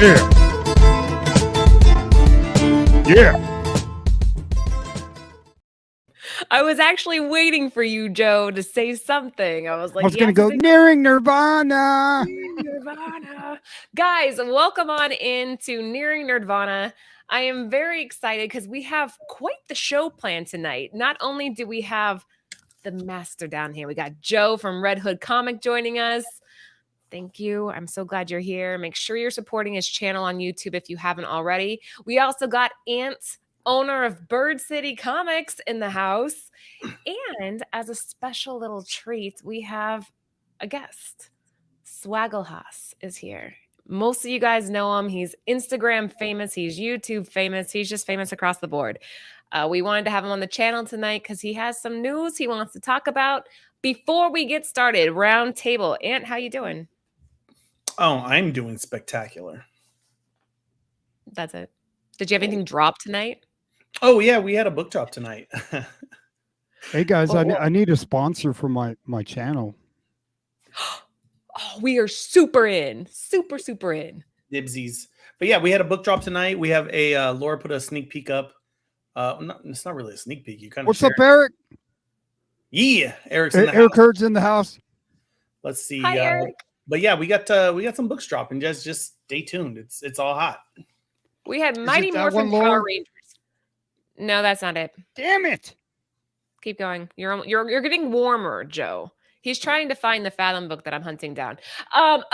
Yeah. Yeah. I was actually waiting for you, Joe, to say something. I was like, I was going to go Nearing Nerdvana. Nerdvana. Guys, welcome on into Nearing Nerdvana. I am very excited because we have quite the show planned tonight. Not only do we have the master down here, we got Joe from Red Hood Comic joining us. Thank you. I'm so glad you're here. Make sure you're supporting his channel on YouTube if you haven't already. We also got Ant, owner of Bird City Comics, in the house. And as a special little treat, we have a guest. Swagglehaus is here. Most of you guys know him. He's Instagram famous. He's YouTube famous. He's just famous across the board. We wanted to have him on the channel tonight because he has some news he wants to talk about. Before we get started, round table. Ant, how you doing? Oh, I'm doing spectacular. That's it. Did you have anything drop tonight? Oh, yeah, we had a book drop tonight. Hey, guys, I need a sponsor for my channel. Oh, we are super in. Super in. Dibsies. But yeah, we had a book drop tonight. We have a Laura put a sneak peek up. It's not really a sneak peek. You kind of What's up, Eric? Yeah, Eric's in the Eric house. Hurd's in the house. Let's see. Hi, Eric. But yeah, we got some books dropping. Just stay tuned. It's all hot. We had Mighty Morphin Power Rangers. No, that's not it. Damn it. Keep going. You're getting warmer, Joe. He's trying to find the Fathom book that I'm hunting down.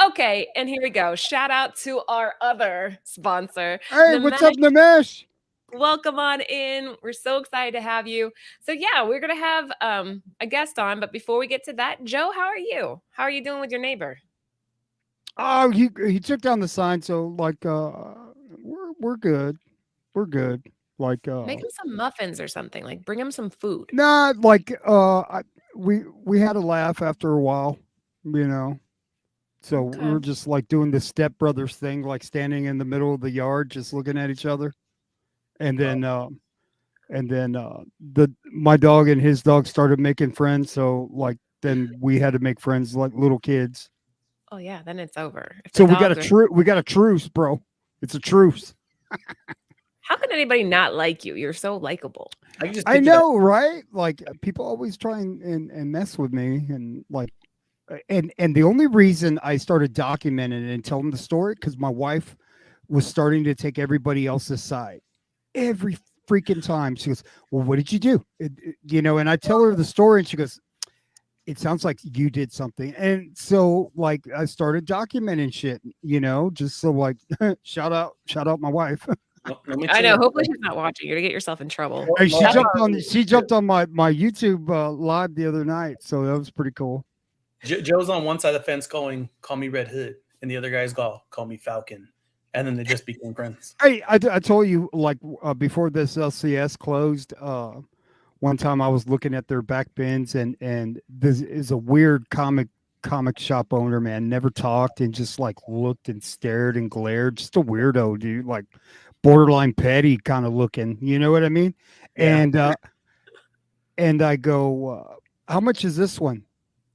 Okay, and here we go. Shout out to our other sponsor. Hey, what's up, Namesh? Welcome on in. We're so excited to have you. So yeah, we're gonna have a guest on, but before we get to that, Joe, how are you? How are you doing with your neighbor? Oh, he took down the sign, so like we're good. We're good. Like make him some muffins or something. Like bring him some food. Nah, like we had a laugh after a while, you know. So we were just like doing the Step Brothers thing, like standing in the middle of the yard, just looking at each other. And then my dog and his dog started making friends. So like then we had to make friends like little kids. Oh yeah, then it's over. So we got a truce, bro. It's a truce. How can anybody not like you? You're so likable. I know, right? Like people always try and mess with me, and like, and the only reason I started documenting and telling the story because my wife was starting to take everybody else's side every freaking time. She goes, "Well, what did you do?" You know, and I tell her the story, and she goes, "It sounds like you did something." And so, like, I started documenting shit. You know, just so like, shout out my wife. I know. Hopefully she's not watching. You're gonna get yourself in trouble. Hey, she jumped on my YouTube live the other night, so that was pretty cool. Joe's on one side of the fence going, "Call me Red Hood," and the other guys call me Falcon, and then they just became friends. Hey, I told you like before this LCS closed. One time I was looking at their back bins, and this is a weird comic shop owner, man. Never talked and just like looked and stared and glared. Just a weirdo, dude. Like borderline petty kind of looking, you know what I mean? Yeah. And I go, how much is this one?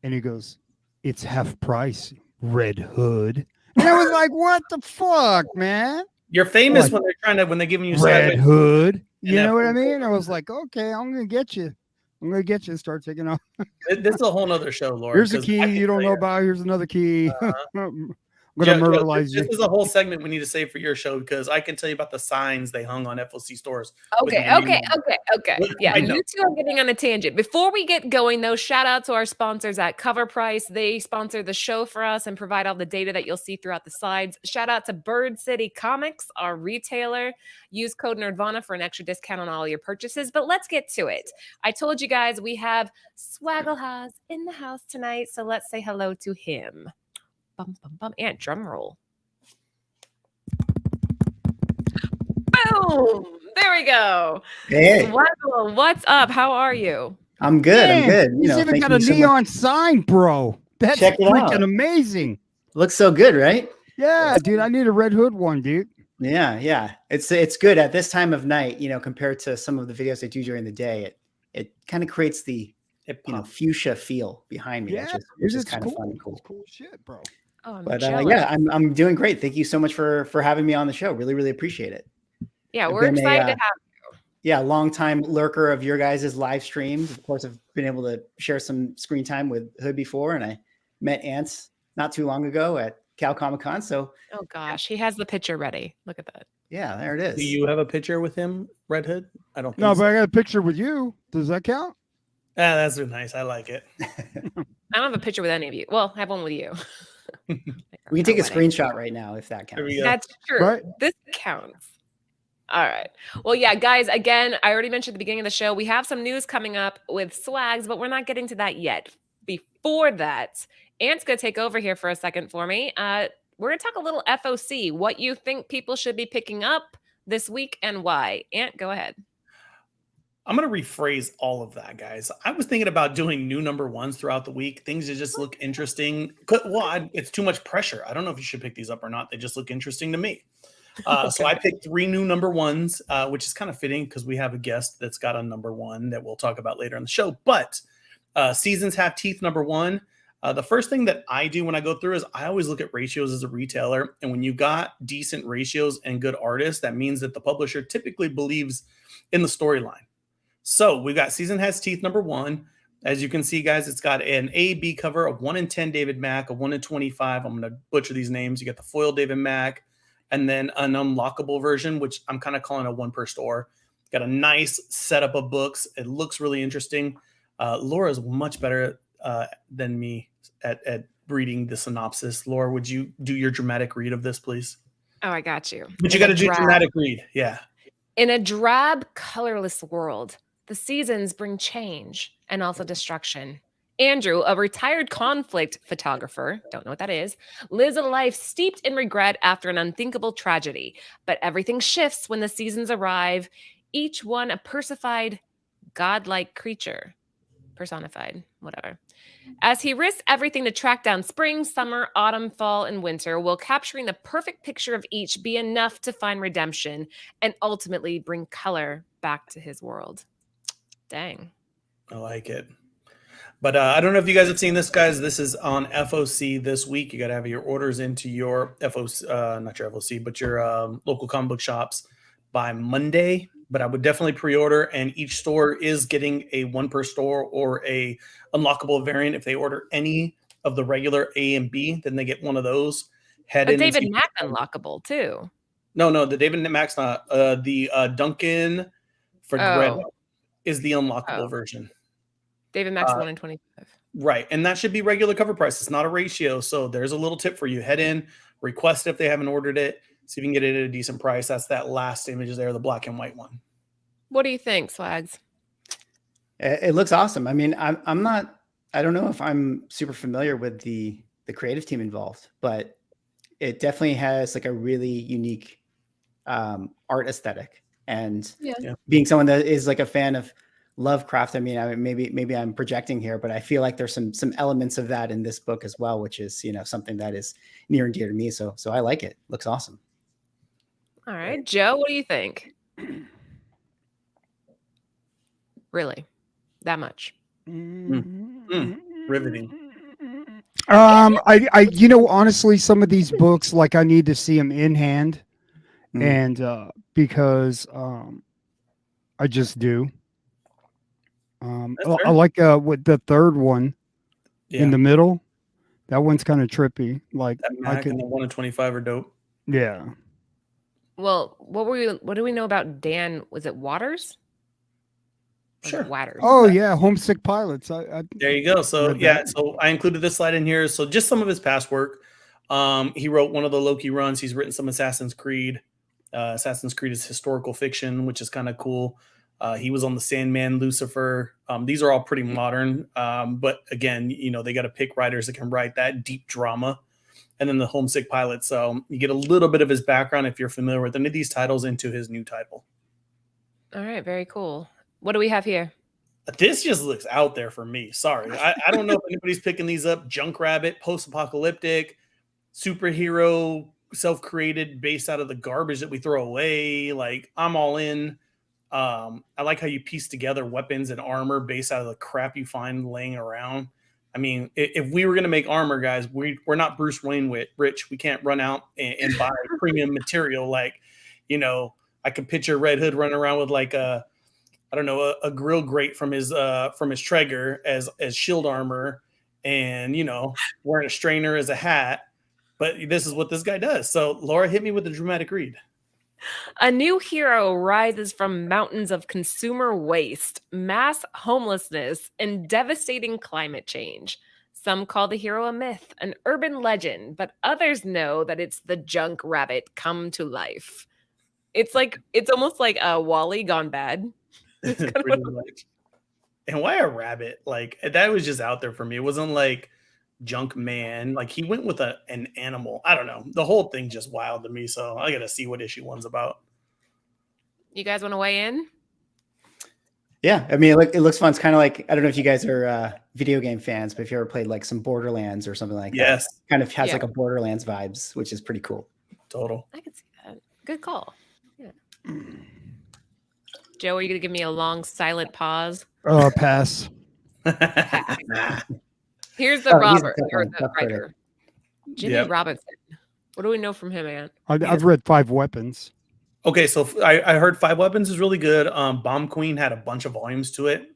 And he goes, it's half price, Red Hood. And I was like, what the fuck, man? You're famous like, when they're giving you Red Hood. You know what I mean? I was like, okay, I'm gonna get you. Start taking off. This is a whole nother show, Laura. Here's a key you don't know about. Here's another key. I'm gonna murderize you. This is a whole segment we need to save for your show because I can tell you about the signs they hung on FOC stores. Okay. Yeah, you two are getting on a tangent. Before we get going, though, shout out to our sponsors at Cover Price. They sponsor the show for us and provide all the data that you'll see throughout the slides. Shout out to Bird City Comics, our retailer. Use code Nerdvana for an extra discount on all your purchases. But let's get to it. I told you guys we have Swagglehaus in the house tonight, so let's say hello to him. Bum, bum, bum. And drum roll. Boom! There we go. Hey. Swaggle, what's up? How are you? I'm good. Man, I'm good. He's even got a neon sign, bro. That's freaking amazing. Looks so good, right? Yeah, dude. I need a Red Hood one, dude. Yeah. It's good at this time of night, compared to some of the videos I do during the day. It kind of creates the fuchsia feel behind me. Yeah, which is kind of fun and cool. It's cool shit, bro. Oh, I'm But jealous. yeah, I'm doing great. Thank you so much for having me on the show. Really, really appreciate it. Yeah, I've we're been excited to have. long time lurker of your guys' live streams. Of course, I've been able to share some screen time with Hood before, and I met Ants not too long ago at Cal Comic Con. So Oh gosh, he has the picture ready. Look at that. yeah, there it is. Do you have a picture with him, Red Hood? I don't think No, so. but I got a picture with you. Does that count? Ah, that's nice. I like it. I don't have a picture with any of you. Well, I have one with you. We can take a Our wedding. screenshot right now if that There counts. we go. That's true. Right. This counts. All right. Well, yeah, guys, again, I already mentioned at the beginning of the show, we have some news coming up with Swags, but we're not getting to that yet. Before that, Ant's going to take over here for a second for me. We're going to talk a little FOC, what you think people should be picking up this week and why. Ant, go ahead. I'm going to rephrase all of that, guys. I was thinking about doing new number ones throughout the week, things that just look interesting. It's too much pressure. I don't know if you should pick these up or not. They just look interesting to me. So I picked 3 new number ones, which is kind of fitting because we have a guest that's got a number one that we'll talk about later on the show. But Seasons Have Teeth number 1. The first thing that I do when I go through is I always look at ratios as a retailer. And when you got decent ratios and good artists, that means that the publisher typically believes in the storyline. So we've got Season Has Teeth number 1. As you can see, guys, it's got an A, B cover, a 1 in 10 David Mack, a 1 in 25. I'm going to butcher these names. You got the foil David Mack, and then an unlockable version, which I'm kind of calling a 1 per store. Got a nice setup of books. It looks really interesting. Laura's much better than me at reading the synopsis. Laura, would you do your dramatic read of this, please? Oh, I got you. But you got to do dramatic read. Yeah. In a drab, colorless world, the seasons bring change and also destruction. Andrew, a retired conflict photographer, don't know what that is, lives a life steeped in regret after an unthinkable tragedy. But everything shifts when the seasons arrive, each one a personified, godlike creature. Personified, whatever. As he risks everything to track down spring, summer, autumn, fall, and winter, will capturing the perfect picture of each be enough to find redemption and ultimately bring color back to his world? Dang. I like it. But I don't know if you guys have seen this, guys. This is on FOC this week. You got to have your orders into your FOC, not your FOC, but your local comic book shops by Monday. But I would definitely pre-order, and each store is getting a 1 per store or a unlockable variant. If they order any of the regular A and B, then they get one of those. But David Mack unlockable too. No, the David Mack's not. The Duncan for Red is the unlockable version. David Mack's 1 in 25. Right. And that should be regular cover price. It's not a ratio. So there's a little tip for you. Head in, request it if they haven't ordered it. See if you can get it at a decent price. That's that last image there, the black and white one. What do you think, Swags? It looks awesome. I mean, I don't know if I'm super familiar with the creative team involved, but it definitely has like a really unique art aesthetic. And being someone that is like a fan of Lovecraft, I mean, maybe I'm projecting here, but I feel like there's some elements of that in this book as well, which is, something that is near and dear to me. So I like it. Looks awesome. All right, Joe, what do you think? Really? That much? Riveting. Honestly, some of these books, like I need to see them in hand, and because I just do. I like with the third one in the middle. That one's kind of trippy. Like that Mac and the 1 in 25 are dope. Yeah. Well, what do we know about Dan? Was it Waters? Sure. Waters. Oh yeah, Homesick Pilots. There you go. So so I included this slide in here. So just some of his past work. He wrote one of the Loki runs. He's written some Assassin's Creed. Assassin's Creed is historical fiction, which is kind of cool. He was on the Sandman, Lucifer. These are all pretty modern. But again, they got to pick writers that can write that deep drama. And then the Homesick Pilot. So you get a little bit of his background if you're familiar with any of these titles into his new title. All right, very cool. What do we have here? This just looks out there for me. Sorry. I don't know if anybody's picking these up. Junkrabbit, post-apocalyptic, superhero, self-created, based out of the garbage that we throw away. Like, I'm all in. I like how you piece together weapons and armor based out of the crap you find laying around. I mean, if we were going to make armor, guys, we're not Bruce Wayne rich. We can't run out and buy premium material. Like, you know, I could picture Red Hood running around with like a grill grate from his Traeger as shield armor, and you know, wearing a strainer as a hat. But this is what this guy does. So Laura, hit me with the dramatic read. A new hero rises from mountains of consumer waste, mass homelessness, and devastating climate change. Some call the hero a myth, an urban legend, but others know that it's the junk rabbit come to life. It's almost like a Wall-E gone bad. Pretty much. And why a rabbit? Like, that was just out there for me. It wasn't like Junk Man. Like, he went with an animal. I don't know. The whole thing just wild to me. So I gotta see what issue 1's about. You guys want to weigh in? Yeah, I mean, it looks fun. It's kind of like, I don't know if you guys are video game fans, but if you ever played like some Borderlands or something like that, kind of has like a Borderlands vibes, which is pretty cool. Total. I can see that. Good call. Yeah. Joe, are you going to give me a long, silent pause? Pass. Here's the writer. Jimmy Robinson. What do we know from him, man? I've read 5 Weapons. Okay, so I heard 5 Weapons is really good. Bomb Queen had a bunch of volumes to it.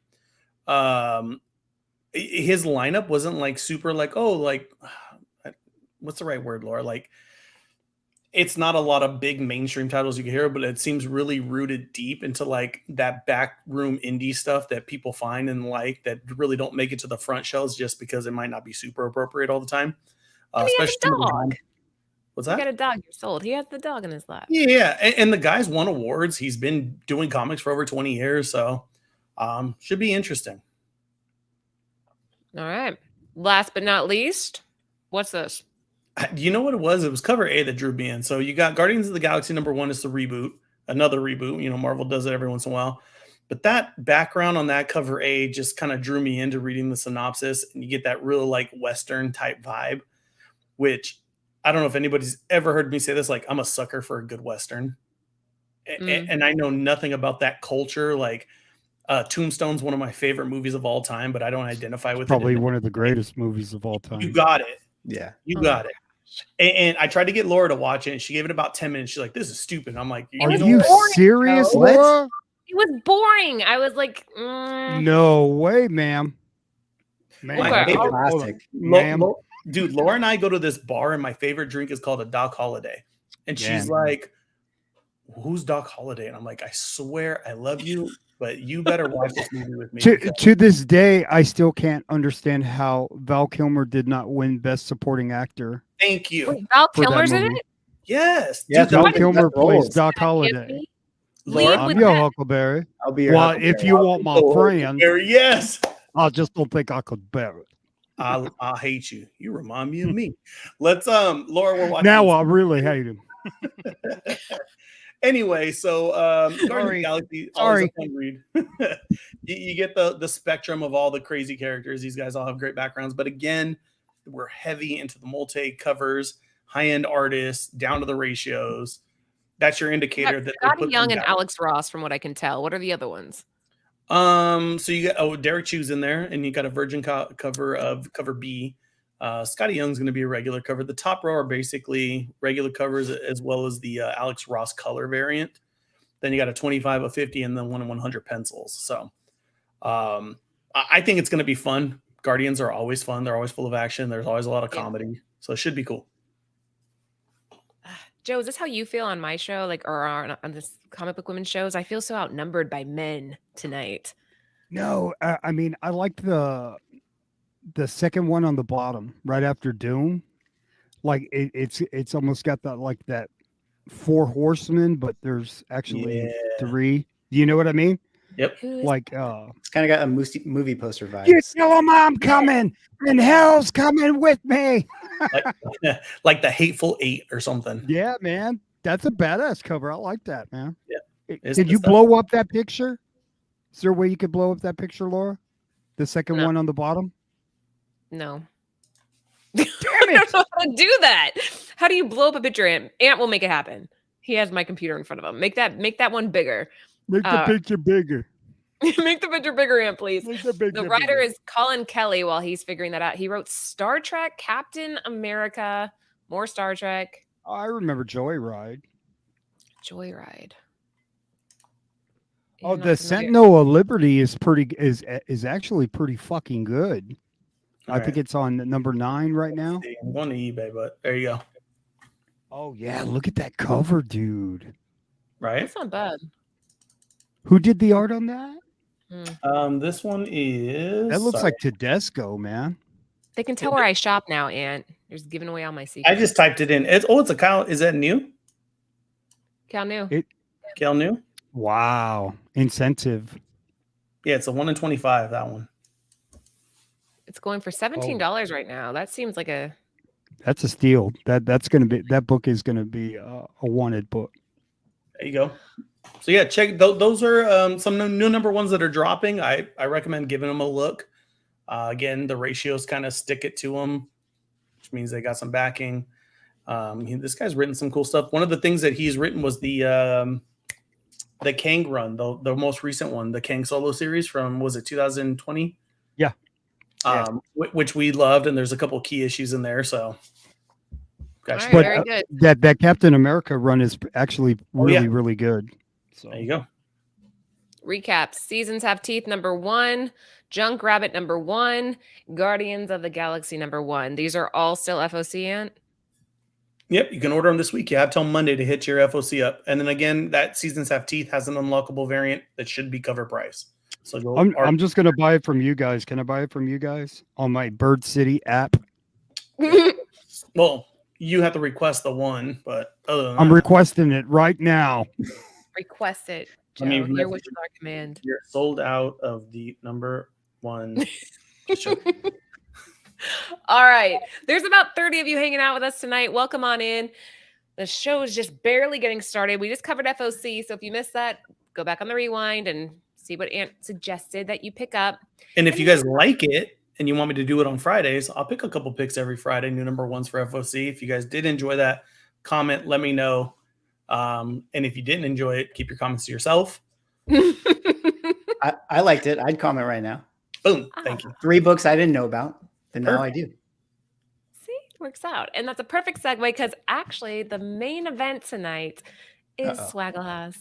His lineup wasn't like super like, oh, like, what's the right word, Laura? Like, it's not a lot of big mainstream titles you can hear, but it seems really rooted deep into like that backroom indie stuff that people find and like that really don't make it to the front shelves just because it might not be super appropriate all the time. Especially he has a dog. What's that? You got a dog. You're sold. He has the dog in his lap. Yeah, and the guy's won awards. He's been doing comics for over 20 years, so should be interesting. All right. Last but not least, what's this? You know what it was? It was cover A that drew me in. So you got Guardians of the Galaxy #1 is the reboot, another reboot. You know, Marvel does it every once in a while. But that background on that cover A just kind of drew me into reading the synopsis, and you get that real like Western type vibe, which I don't know if anybody's ever heard me say this. Like, I'm a sucker for a good Western. And I know nothing about that culture. Like, Tombstone's one of my favorite movies of all time, but I don't identify with probably one of the greatest movies of all time. You got it. Yeah. You got it. And I tried to get Laura to watch it, and she gave it about 10 minutes. She's like, this is stupid. I'm like, are you serious, Laura? It was boring. I was like, no way, ma'am. Classic. Dude, Laura and I go to this bar, and my favorite drink is called a Doc Holiday. And she's like, who's Doc Holiday? And I'm like, I swear I love you, but you better watch this movie with me. To this day, I still can't understand how Val Kilmer did not win Best Supporting Actor. Thank you. Wait, Val Kilmer's in it? Yes. Yeah, Val Kilmer plays Doc Holiday. Laura, I'm your Huckleberry. I'll be your Huckleberry. If you want my friend, yes. I just don't think I could bear it. I hate you. You remind me of me. Let's Laura, we're watching. Now I really hate him. Anyway, so Guardians of the Galaxy, always a fun read. you get the spectrum of all the crazy characters. These guys all have great backgrounds, but again, we're heavy into the multi covers, high-end artists, down to the ratios. That's your indicator that Scotty Young and Alex Ross, from what I can tell. What are the other ones? So you got Derek Chu's in there, and you got a Virgin cover of cover B. Scotty Young's going to be a regular cover. The top row are basically regular covers, as well as the Alex Ross color variant. Then you got a 25, a 50, and then 1 in 100 pencils. So I think it's going to be fun. Guardians are always fun. They're always full of action. There's always a lot of comedy. So it should be cool. Joe, is this how you feel on my show, like, or on this Comic Book Women shows? I feel so outnumbered by men tonight. No, I mean, I like the second one on the bottom, right after Doom. Like it's almost got that 4 horsemen, but there's actually 3. Do you know what I mean? Yep. Like it's kind of got a movie poster vibe. You tell them I'm coming, and hell's coming with me. like the Hateful Eight or something. Yeah, man, that's a badass cover. I like that, man. Yeah. Did you blow up that picture? Is there a way you could blow up that picture, Laura? The second one on the bottom? No. Damn it! I don't know how to do that. How do you blow up a picture? Ant will make it happen. He has my computer in front of him. Make that one bigger. Make the picture bigger. Make the picture bigger, Ant, please. Make the picture The writer bigger. is Colin Kelly while he's figuring that out. He wrote Star Trek, Captain America, more Star Trek, I remember Joyride. Joyride. Oh, I'm not the familiar. Sentinel of Liberty is actually pretty fucking good. All I think right. it's on number 9 right now. See, I'm going to eBay, but there you go. Oh yeah, look at that cover, dude. Right. That's not bad. Who did the art on that? This one is. That looks like Tedesco, man. They can tell where I shop now, Ant. You're just giving away all my secrets. I just typed it in. It's a Kyle. Is that new? Cal new. Cal new? Wow, incentive. Yeah, it's a 1 in 25. That one. It's going for $17 right now. That seems like a. That's a steal. That book is gonna be a wanted book. There you go. So yeah, check those are some new number ones that are dropping. I recommend giving them a look. Again, the ratios kind of stick it to them, which means they got some backing. This guy's written some cool stuff. One of the things that he's written was the Kang run, the most recent one, the Kang solo series from, was it 2020? Yeah. Which we loved, and there's a couple key issues in there. So, All right, But, very good. That Captain America run is actually really good. So there you go. Recap: Seasons Have Teeth #1, Junk Rabbit #1, Guardians of the Galaxy #1. These are all still FOC, Ant? Yep, you can order them this week. You have till Monday to hit your FOC up, and then again, that Seasons Have Teeth has an unlockable variant that should be cover price. So I'm just gonna buy it from you guys. Can I buy it from you guys on my Bird City app? Well, you have to request the one, but other than I'm that, requesting it right now. Request it, Joe. Let me Your message wish is our command. you're sold out of the #1. All right. There's about 30 of you hanging out with us tonight. Welcome on in. The show is just barely getting started. We just covered FOC. So if you missed that, go back on the rewind and see what Ant suggested that you pick up. And if you guys like it and you want me to do it on Fridays, I'll pick a couple picks every Friday, new #1s for FOC. If you guys did enjoy that, comment, let me know. And if you didn't enjoy it, keep your comments to yourself. I liked it. I'd comment right now. Boom. Thank you. 3 books I didn't know about. Then now I Perfect. do. See, works out. And that's a perfect segue because actually the main event tonight is Swagglehaus.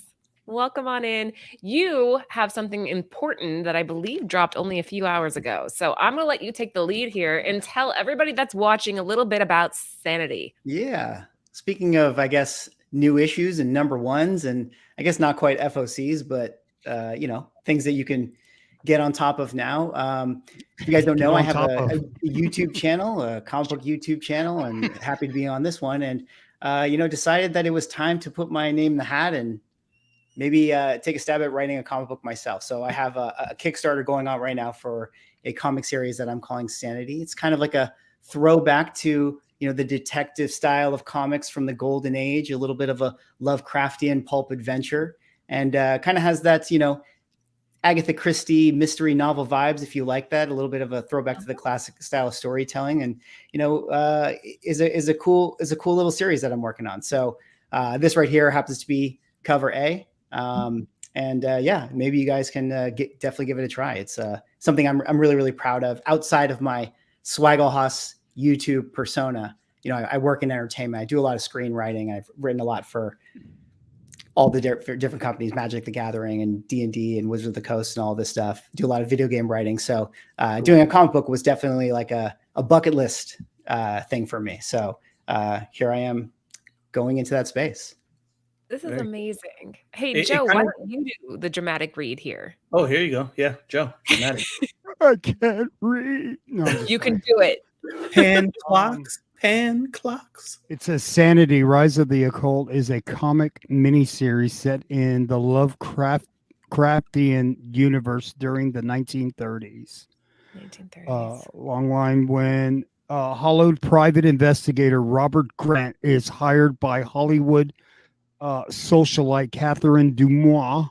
Welcome on in. You have something important that I believe dropped only a few hours ago. So I'm going to let you take the lead here and tell everybody that's watching a little bit about Sanity. Yeah. Speaking of, I guess, new issues and #1s, and I guess not quite FOCs, but things that you can get on top of now. If you guys don't know, I have a YouTube channel, a comic book YouTube channel, and happy to be on this one. And decided that it was time to put my name in the hat and maybe take a stab at writing a comic book myself. So I have a Kickstarter going on right now for a comic series that I'm calling Sanity. It's kind of like a throwback to the detective style of comics from the golden age, a little bit of a Lovecraftian pulp adventure, and kind of has that Agatha Christie mystery novel vibes, if you like that, a little bit of a throwback to the classic style of storytelling, and is a cool little series that I'm working on. So this right here happens to be cover A, maybe you guys can definitely give it a try. It's something I'm really proud of outside of my Swagglehaus YouTube persona. I work in entertainment. I do a lot of screenwriting. I've written a lot for all the different companies, Magic the Gathering and D&D and Wizards of the Coast and all this stuff. Do a lot of video game writing. So doing a comic book was definitely like a bucket list thing for me. So here I am going into that space. This is amazing. Hey, Joe, why don't you do the dramatic read here? Oh, here you go. Yeah, Joe. Dramatic. I can't read. No, you can do it. Pan clocks. It says Sanity, Rise of the Occult is a comic miniseries set in the Lovecraftian universe during the 1930s. 1930s. Long line when hollowed private investigator Robert Grant is hired by Hollywood socialite Catherine Dumas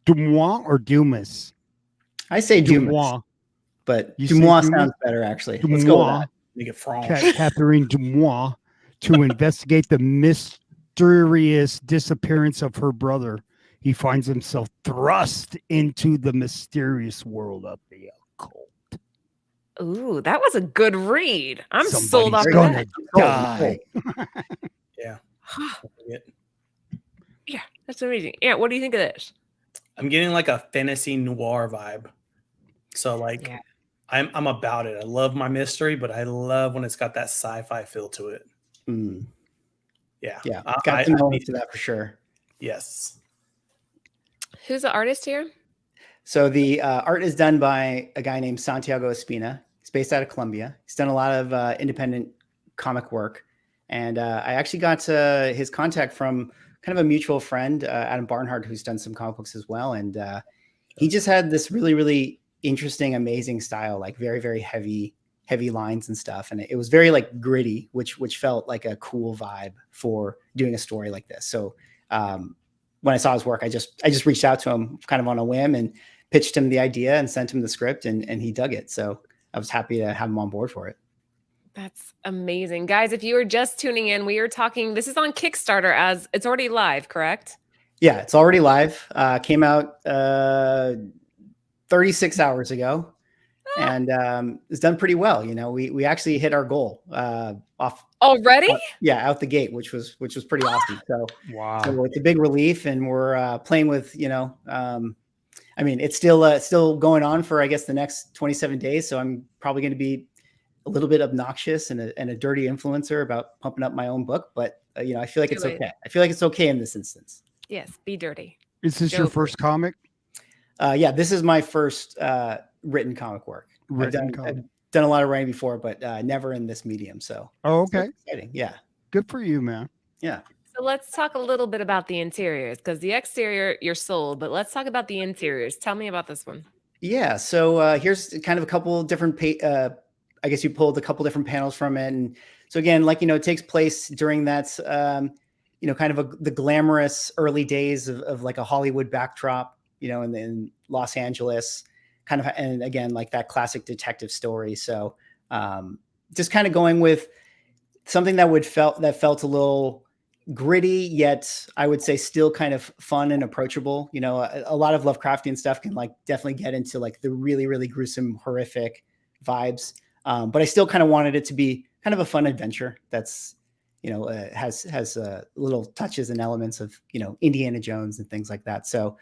or Dumas? I say Dumas, but Dumas sounds better actually. Let's go with that. Make it French. Catherine Dumas to investigate the mysterious disappearance of her brother. he finds himself thrust into the mysterious world of the occult. Ooh, that was a good read. I'm sold on Somebody's that. gonna die. Yeah. Yeah, that's amazing. Yeah, what do you think of this? I'm getting like a fantasy noir vibe. So like Yeah. I'm about it. I love my mystery, but I love when it's got that sci-fi feel to it. Mm. Yeah. Yeah, got some elements to that for sure. Yes. Who's the artist here? So the art is done by a guy named Santiago Espina. He's based out of Colombia. He's done a lot of independent comic work. And I actually got his contact from kind of a mutual friend, Adam Barnhart, who's done some comic books as well. And he just had this really, really interesting, amazing style, like very, very heavy lines and stuff. And it was very like gritty, which felt like a cool vibe for doing a story like this. So when I saw his work, I just reached out to him kind of on a whim and pitched him the idea and sent him the script, and he dug it. So I was happy to have him on board for it. That's amazing. Guys, if you were just tuning in, we are talking, this is on Kickstarter as it's already live, correct? Yeah, it's already live. Came out 36 hours ago, and it's done pretty well. You know, we actually hit our goal off already. Out the gate, which was pretty awesome. So Wow. So it's a big relief, and we're playing with, I mean, it's still going on for, I guess, the next 27 days. So I'm probably going to be a little bit obnoxious and a dirty influencer about pumping up my own book, but I feel like it's okay. I feel like it's okay in this instance. Yes, be dirty. Is this your first comic? Yeah, this is my first written comic work. I've done a lot of writing before, but never in this medium. So okay. Exciting. Yeah. Good for you, man. Yeah. So let's talk a little bit about the interiors, because the exterior you're sold, but let's talk about the interiors. Tell me about this one. Yeah. So here's kind of a couple different, I guess you pulled a couple different panels from it. And so again, like, it takes place during that, kind of the glamorous early days of like a Hollywood backdrop, in Los Angeles, kind of, and again, like that classic detective story. So just kind of going with something that felt a little gritty, yet I would say still kind of fun and approachable. A lot of Lovecraftian stuff can like definitely get into like the really, really gruesome, horrific vibes. But I still kind of wanted it to be kind of a fun adventure that's, has little touches and elements of, Indiana Jones and things like that. So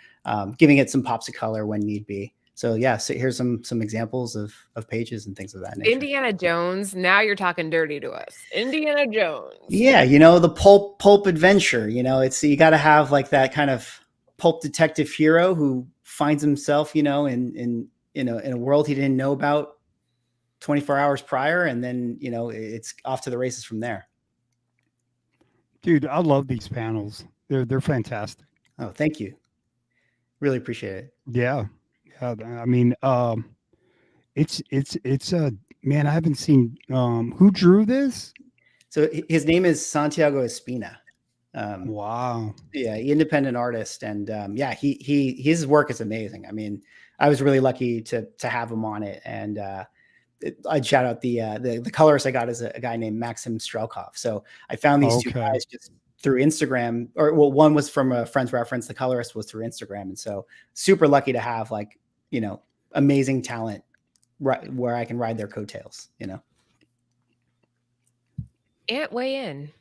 giving it some pops of color when need be. So yeah, so here's some examples of pages and things of that nature. Indiana Jones, now you're talking dirty to us. Indiana Jones. Yeah, the pulp adventure, it's, you got to have like that kind of pulp detective hero who finds himself, in a world he didn't know about 24 hours prior, and then it's off to the races from there. Dude, I love these panels. They're fantastic. Oh, thank you. Really appreciate it. Yeah. I mean, it's man, I haven't seen who drew this. So his name is Santiago Espina. Wow. Yeah, independent artist, and his work is amazing. I mean, I was really lucky to have him on it, and I'd shout out the colorist I got is a guy named Maxim Strelkov. So I found these two guys just through Instagram, one was from a friend's reference. The colorist was through Instagram. And so super lucky to have like, amazing talent right where I can ride their coattails, Ant, weigh in.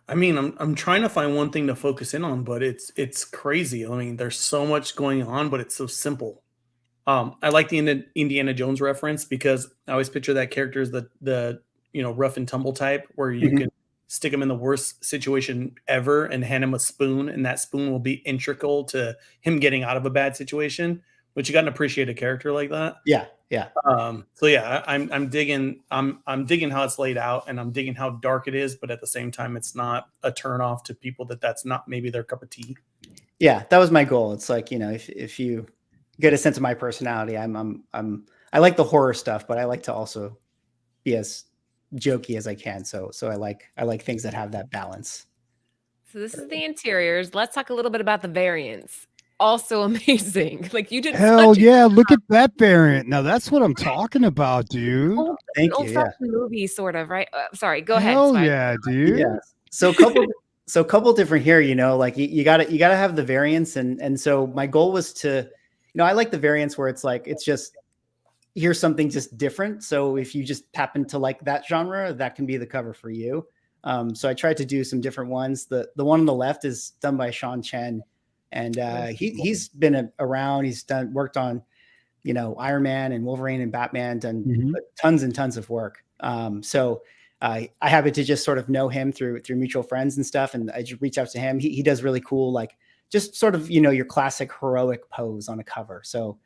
I mean, I'm trying to find one thing to focus in on, but it's crazy. I mean, there's so much going on, but it's so simple. I like the Indiana Jones reference because I always picture that character as the rough and tumble type, where you can stick him in the worst situation ever and hand him a spoon, and that spoon will be integral to him getting out of a bad situation. But you got to appreciate a character like that. Yeah. So yeah, I'm digging how it's laid out, and I'm digging how dark it is, but at the same time, it's not a turn off to people that's not maybe their cup of tea. Yeah, that was my goal. It's like, if you get a sense of my personality, I like the horror stuff, but I like to also be as jokey as I can. So I like things that have that balance. So this is the interiors. Let's talk a little bit about the variants. Also amazing. Like you did. Hell yeah. Look at that variant. Now that's what I'm talking about, dude. Thank you. Old-fashioned movie sort of, right? Sorry, go ahead. Hell yeah, dude. Yeah. So So a couple different here, like you gotta have the variants. And so my goal was to, I like the variants where it's like, it's just, here's something just different. So if you just happen to like that genre, that can be the cover for you. So I tried to do some different ones. The one on the left is done by Sean Chen, and he's been around. He's worked on, Iron Man and Wolverine and Batman, done tons and tons of work. So I happened to just sort of know him through mutual friends and stuff, and I just reached out to him. He does really cool, like just sort of your classic heroic pose on a cover. So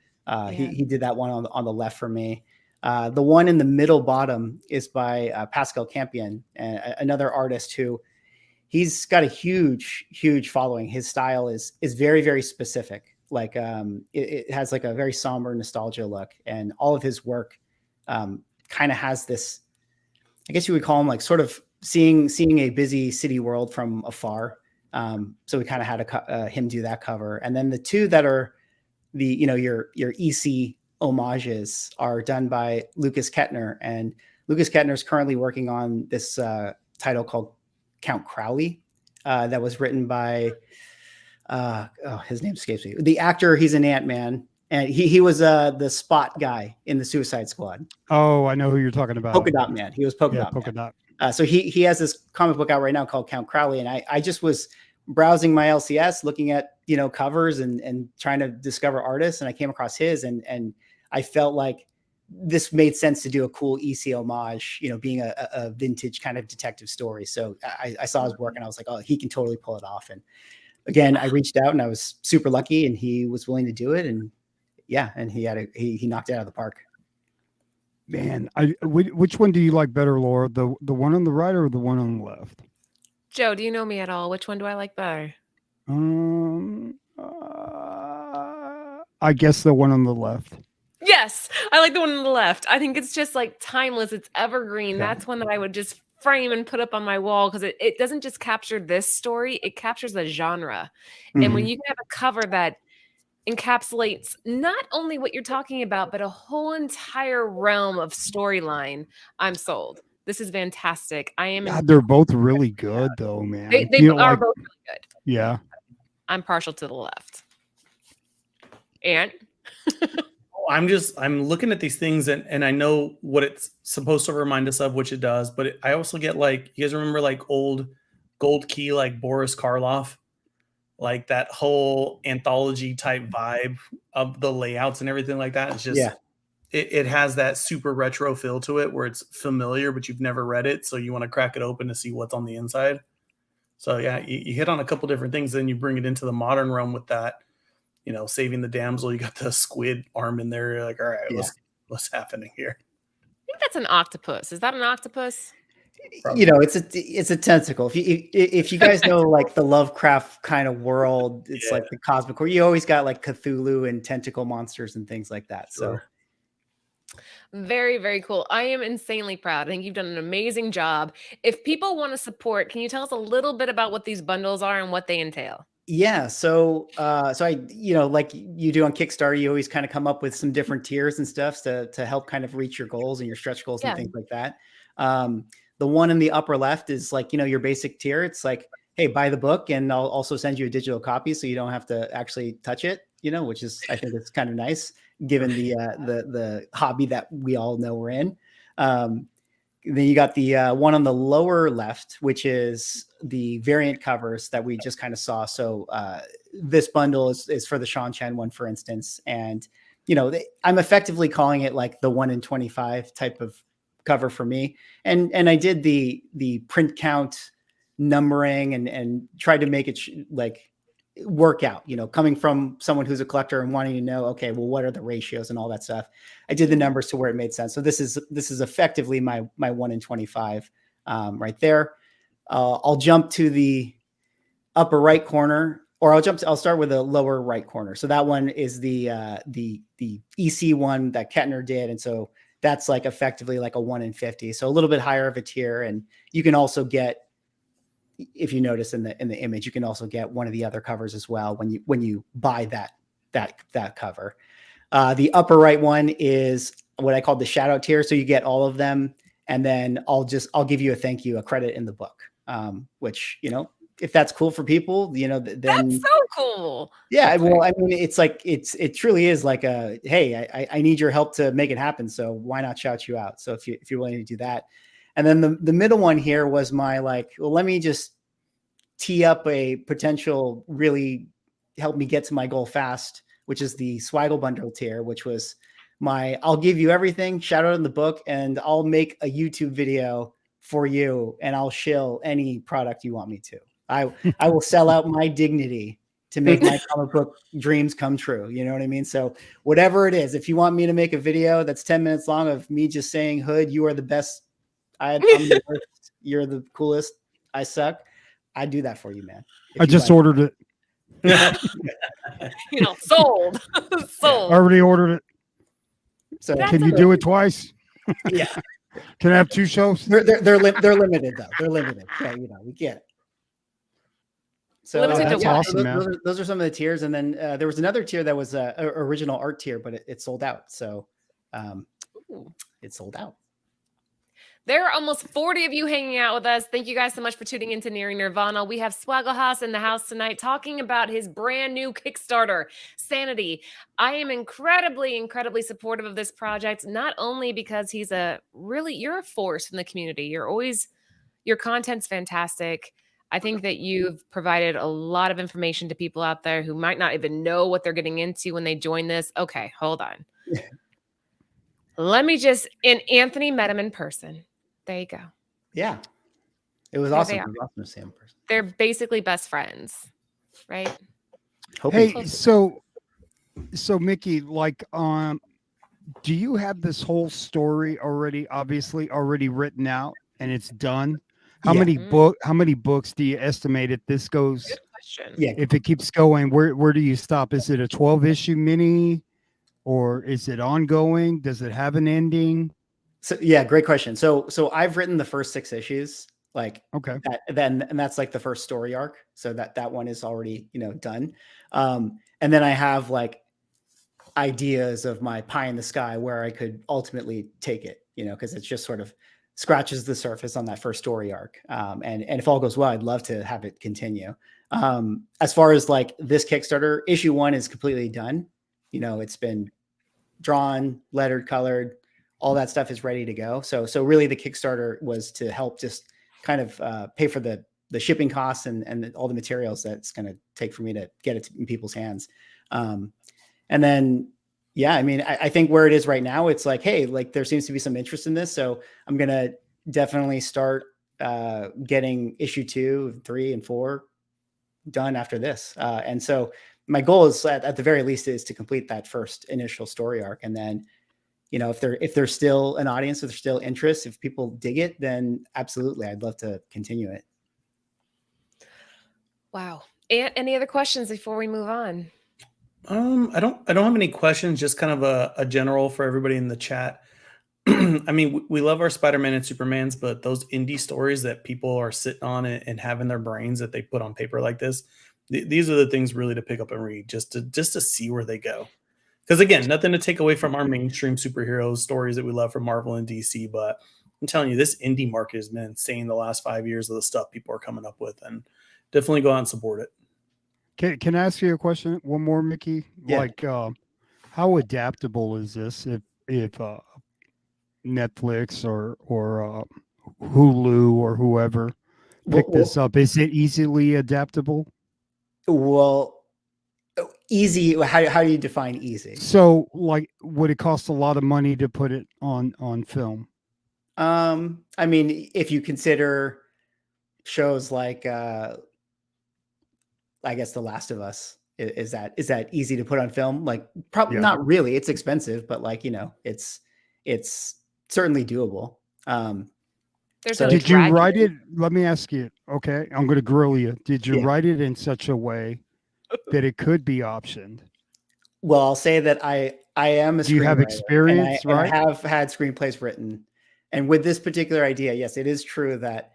he did that one on the left for me. The one in the middle bottom is by Pascal Campion, another artist who he's got a huge following. His style is very, very specific. Like it has like a very somber nostalgia look, and all of his work kind of has this, I guess you would call him like sort of seeing a busy city world from afar. So we kind of had him do that cover. And then the two that are the, your EC homages are done by Lucas Kettner, and Lucas Kettner is currently working on this title called Count Crowley that was written by his name escapes me. The actor, he's an Ant-Man, and he was the Spot guy in the Suicide Squad. Oh, I know who you're talking about. Polka Dot Man. He was Polka Dot Man. So he has this comic book out right now called Count Crowley, and I just was browsing my LCS, looking at covers and trying to discover artists, and I came across his, and I felt like this made sense to do a cool EC homage, being a vintage kind of detective story. So I saw his work and I was like, oh, he can totally pull it off. And again, I reached out and I was super lucky, and he was willing to do it. And yeah, and he knocked it out of the park. Man, which one do you like better, Laura? The one on the right or the one on the left? Joe, do you know me at all? Which one do I like better? I guess the one on the left. Yes, I like the one on the left. I think it's just like timeless. It's evergreen. Yeah. That's one that I would just frame and put up on my wall, because it doesn't just capture this story, it captures the genre. And when you have a cover that encapsulates not only what you're talking about, but a whole entire realm of storyline, I'm sold. This is fantastic. I am. God, they're both really good, though, man. They are both really good. Yeah. I'm partial to the left. And I'm looking at these things and I know what it's supposed to remind us of, which it does, but I also get like, you guys remember like old Gold Key, like Boris Karloff, like that whole anthology type vibe of the layouts and everything like that. It's just, it has that super retro feel to it where it's familiar, but you've never read it. So you want to crack it open to see what's on the inside. So yeah, you hit on a couple different things. Then you bring it into the modern realm with that, saving the damsel. You got the squid arm in there. You're like, all right, what's happening here? I think that's an octopus. Is that an octopus? Probably. It's a tentacle. If you guys know like the Lovecraft kind of world, it's like the cosmic world. You always got like Cthulhu and tentacle monsters and things like that. Sure. So very, very cool. I am insanely proud. I think you've done an amazing job. If people want to support, can you tell us a little bit about what these bundles are and what they entail? Yeah. So I, like you do on Kickstarter, you always kind of come up with some different tiers and stuff to help kind of reach your goals and your stretch goals and things like that. The one in the upper left is like, your basic tier. It's like, hey, buy the book and I'll also send you a digital copy so you don't have to actually touch it, which is, I think it's kind of nice given the hobby that we all know we're in. Then you got the one on the lower left, which is the variant covers that we just kind of saw. So this bundle is for the Sean Chen one, for instance. And, I'm effectively calling it like the 1 in 25 type of cover for me. And I did the print count numbering and tried to make it work out, coming from someone who's a collector and wanting to know, okay, well, what are the ratios and all that stuff. I did the numbers to where it made sense. So this is effectively my 1 in 25 right there. I'll jump to the upper right corner, or I'll start with the lower right corner. So that one is the EC one that Kettner did. And so that's like effectively like a 1 in 50. So a little bit higher of a tier. And you can also get, if you notice in the image, you can also get one of the other covers as well when you buy that cover. The upper right one is what I call the shout out tier. So you get all of them. And then I'll give you a thank you, a credit in the book, which, if that's cool for people, then That's so cool. yeah. Okay. Well, I mean, it's like it truly is like a hey, I need your help to make it happen. So why not shout you out? So if you're willing to do that, and then the middle one here was my like, well, let me just tee up a potential really help me get to my goal fast, which is the Swaggle bundle tier, which was my I'll give you everything, shout out in the book, and I'll make a YouTube video for you, and I'll shill any product you want me to. I will sell out my dignity to make my comic book dreams come true. You know what I mean? So whatever it is, if you want me to make a video that's 10 minutes long of me just saying, Hood, you are the best. I'm the worst. You're the coolest. I suck. I do that for you, man. I just ordered it. Sold. Sold. Already ordered it. So can you do it twice? Yeah. Can I have 2 shows? They're limited though. They're limited. Yeah, we can't. So Limited to awesome, man. those are some of the tiers, and then there was another tier that was original art tier, but it sold out. So it sold out. There are almost 40 of you hanging out with us. Thank you guys so much for tuning into Nearing Nirvana. We have Swagglehaus in the house tonight talking about his brand new Kickstarter, Sanity. I am incredibly, incredibly supportive of this project, not only because you're a force in the community. Your content's fantastic. I think that you've provided a lot of information to people out there who might not even know what they're getting into when they join this. Okay, hold on. And Anthony met him in person. There you go. Yeah. It was awesome. It was awesome to see him in person. They're basically best friends, right? Hey, so Mickey, like, do you have this whole story already written out and it's done? How many books do you estimate if this goes? Good question. Yeah. If it keeps going, where do you stop? Is it a 12-issue mini, or is it ongoing? Does it have an ending? So yeah, great question. So I've written the first 6 issues, like okay, and that's like the first story arc. So that one is already done. And then I have like ideas of my pie in the sky where I could ultimately take it, because it's just sort of scratches the surface on that first story arc. And if all goes well, I'd love to have it continue. As far as like this Kickstarter, issue 1 is completely done. It's been drawn, lettered, colored, all that stuff is ready to go. So really the Kickstarter was to help just kind of pay for the shipping costs and all the materials that's going to take for me to get it in people's hands. And then, yeah, I mean, I think where it is right now, it's like, hey, like there seems to be some interest in this. So I'm going to definitely start getting issue 2, 3, and 4 done after this. And so my goal is at the very least is to complete that first initial story arc. And then, if there's still an audience, if there's still interest, if people dig it, then absolutely, I'd love to continue it. Wow. And any other questions before we move on? I don't have any questions, just kind of a general for everybody in the chat. I mean, we love our Spider-Man and Supermans, but those indie stories that people are sitting on and have in their brains that they put on paper like this, these are the things really to pick up and read, just to see where they go. Because again, nothing to take away from our mainstream superhero stories that we love from Marvel and DC, but I'm telling you, this indie market has been insane the last 5 years of the stuff people are coming up with, and definitely go out and support it. Can I ask you a question? One more, Mickey. Yeah. Like, how adaptable is this? If Netflix or Hulu or whoever pick this up, is it easily adaptable? Well, easy. How do you define easy? So, like, would it cost a lot of money to put it on film? I mean, if you consider shows like, I guess, The Last of Us, is that easy to put on film? Like, probably not really. It's expensive, but like, it's certainly doable. Did you write it? Let me ask you. Okay, I'm going to grill you. Did you write it in such a way that it could be optioned? Well, I'll say that I am a screenwriter. Do you have experience, and I have had screenplays written. And with this particular idea, yes, it is true that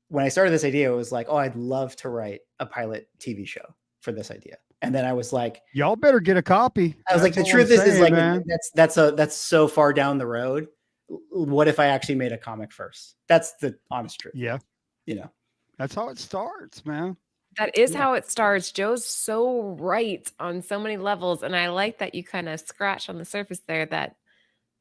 when I started this idea, it was like, oh, I'd love to write a pilot TV show for this idea. And then I was like, y'all better get a copy. I was like, the truth is like, man, that's so far down the road. What if I actually made a comic first? That's the honest truth. Yeah. That's how it starts, man. That is how it starts. Joe's so right on so many levels. And I like that you kind of scratched on the surface there that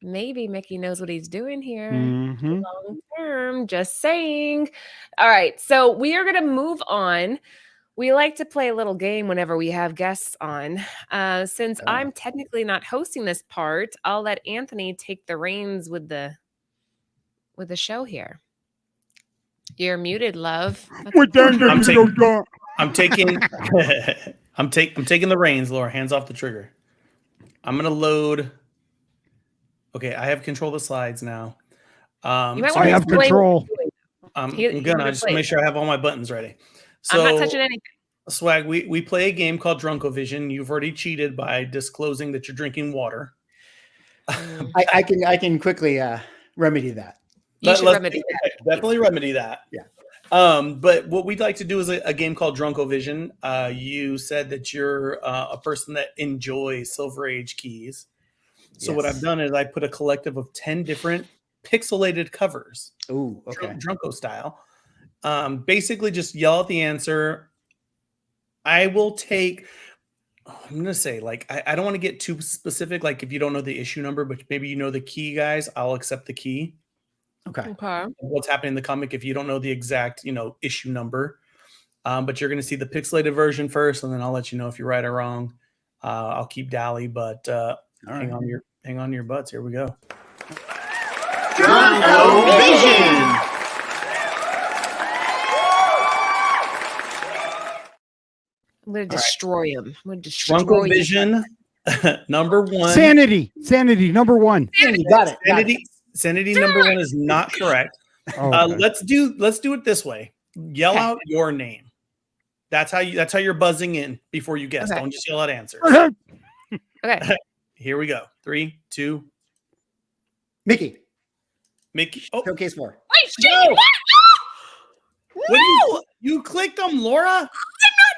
maybe Mickey knows what he's doing here. Mm-hmm. Long term, just saying. All right. So we are going to move on. We like to play a little game whenever we have guests on. Since I'm technically not hosting this part, I'll let Anthony take the reins with the show here. You're muted, love. I'm taking I'm taking the reins, Laura. Hands off the trigger. I'm gonna load. Okay, I have control of the slides now. You might I have control. I'm gonna just make sure I have all my buttons ready. So, I'm not touching anything. Swag, we play a game called Drunkovision. You've already cheated by disclosing that you're drinking water. I can quickly remedy that. You should remedy that. Definitely remedy that. Yeah. But what we'd like to do is a game called Drunkovision. You said that you're a person that enjoys Silver Age keys. So what I've done is I put a collective of 10 different pixelated covers. Ooh, okay. Drunko style. Basically just yell out the answer. I will take, I'm going to say, like, I don't want to get too specific. Like, if you don't know the issue number, but maybe you know the key, guys, I'll accept the key. Okay. What's happening in the comic if you don't know the exact, issue number. But you're going to see the pixelated version first, and then I'll let you know if you're right or wrong. I'll keep dally, but hang on to your butts. Here we go. Drunkovision. I'm going to destroy him. I'm going to destroy him. Drunkovision, number one. Sanity, number one. Sanity, got it. Sanity number one is not correct. Oh, okay. Let's do it this way. Yell out your name. That's how you're buzzing in before you guess. Okay. Don't just yell out answers. Okay. Here we go. 3, 2. Mickey. Oh, Showcase 4. Wait, Jake, what? You clicked them, Laura? I'm not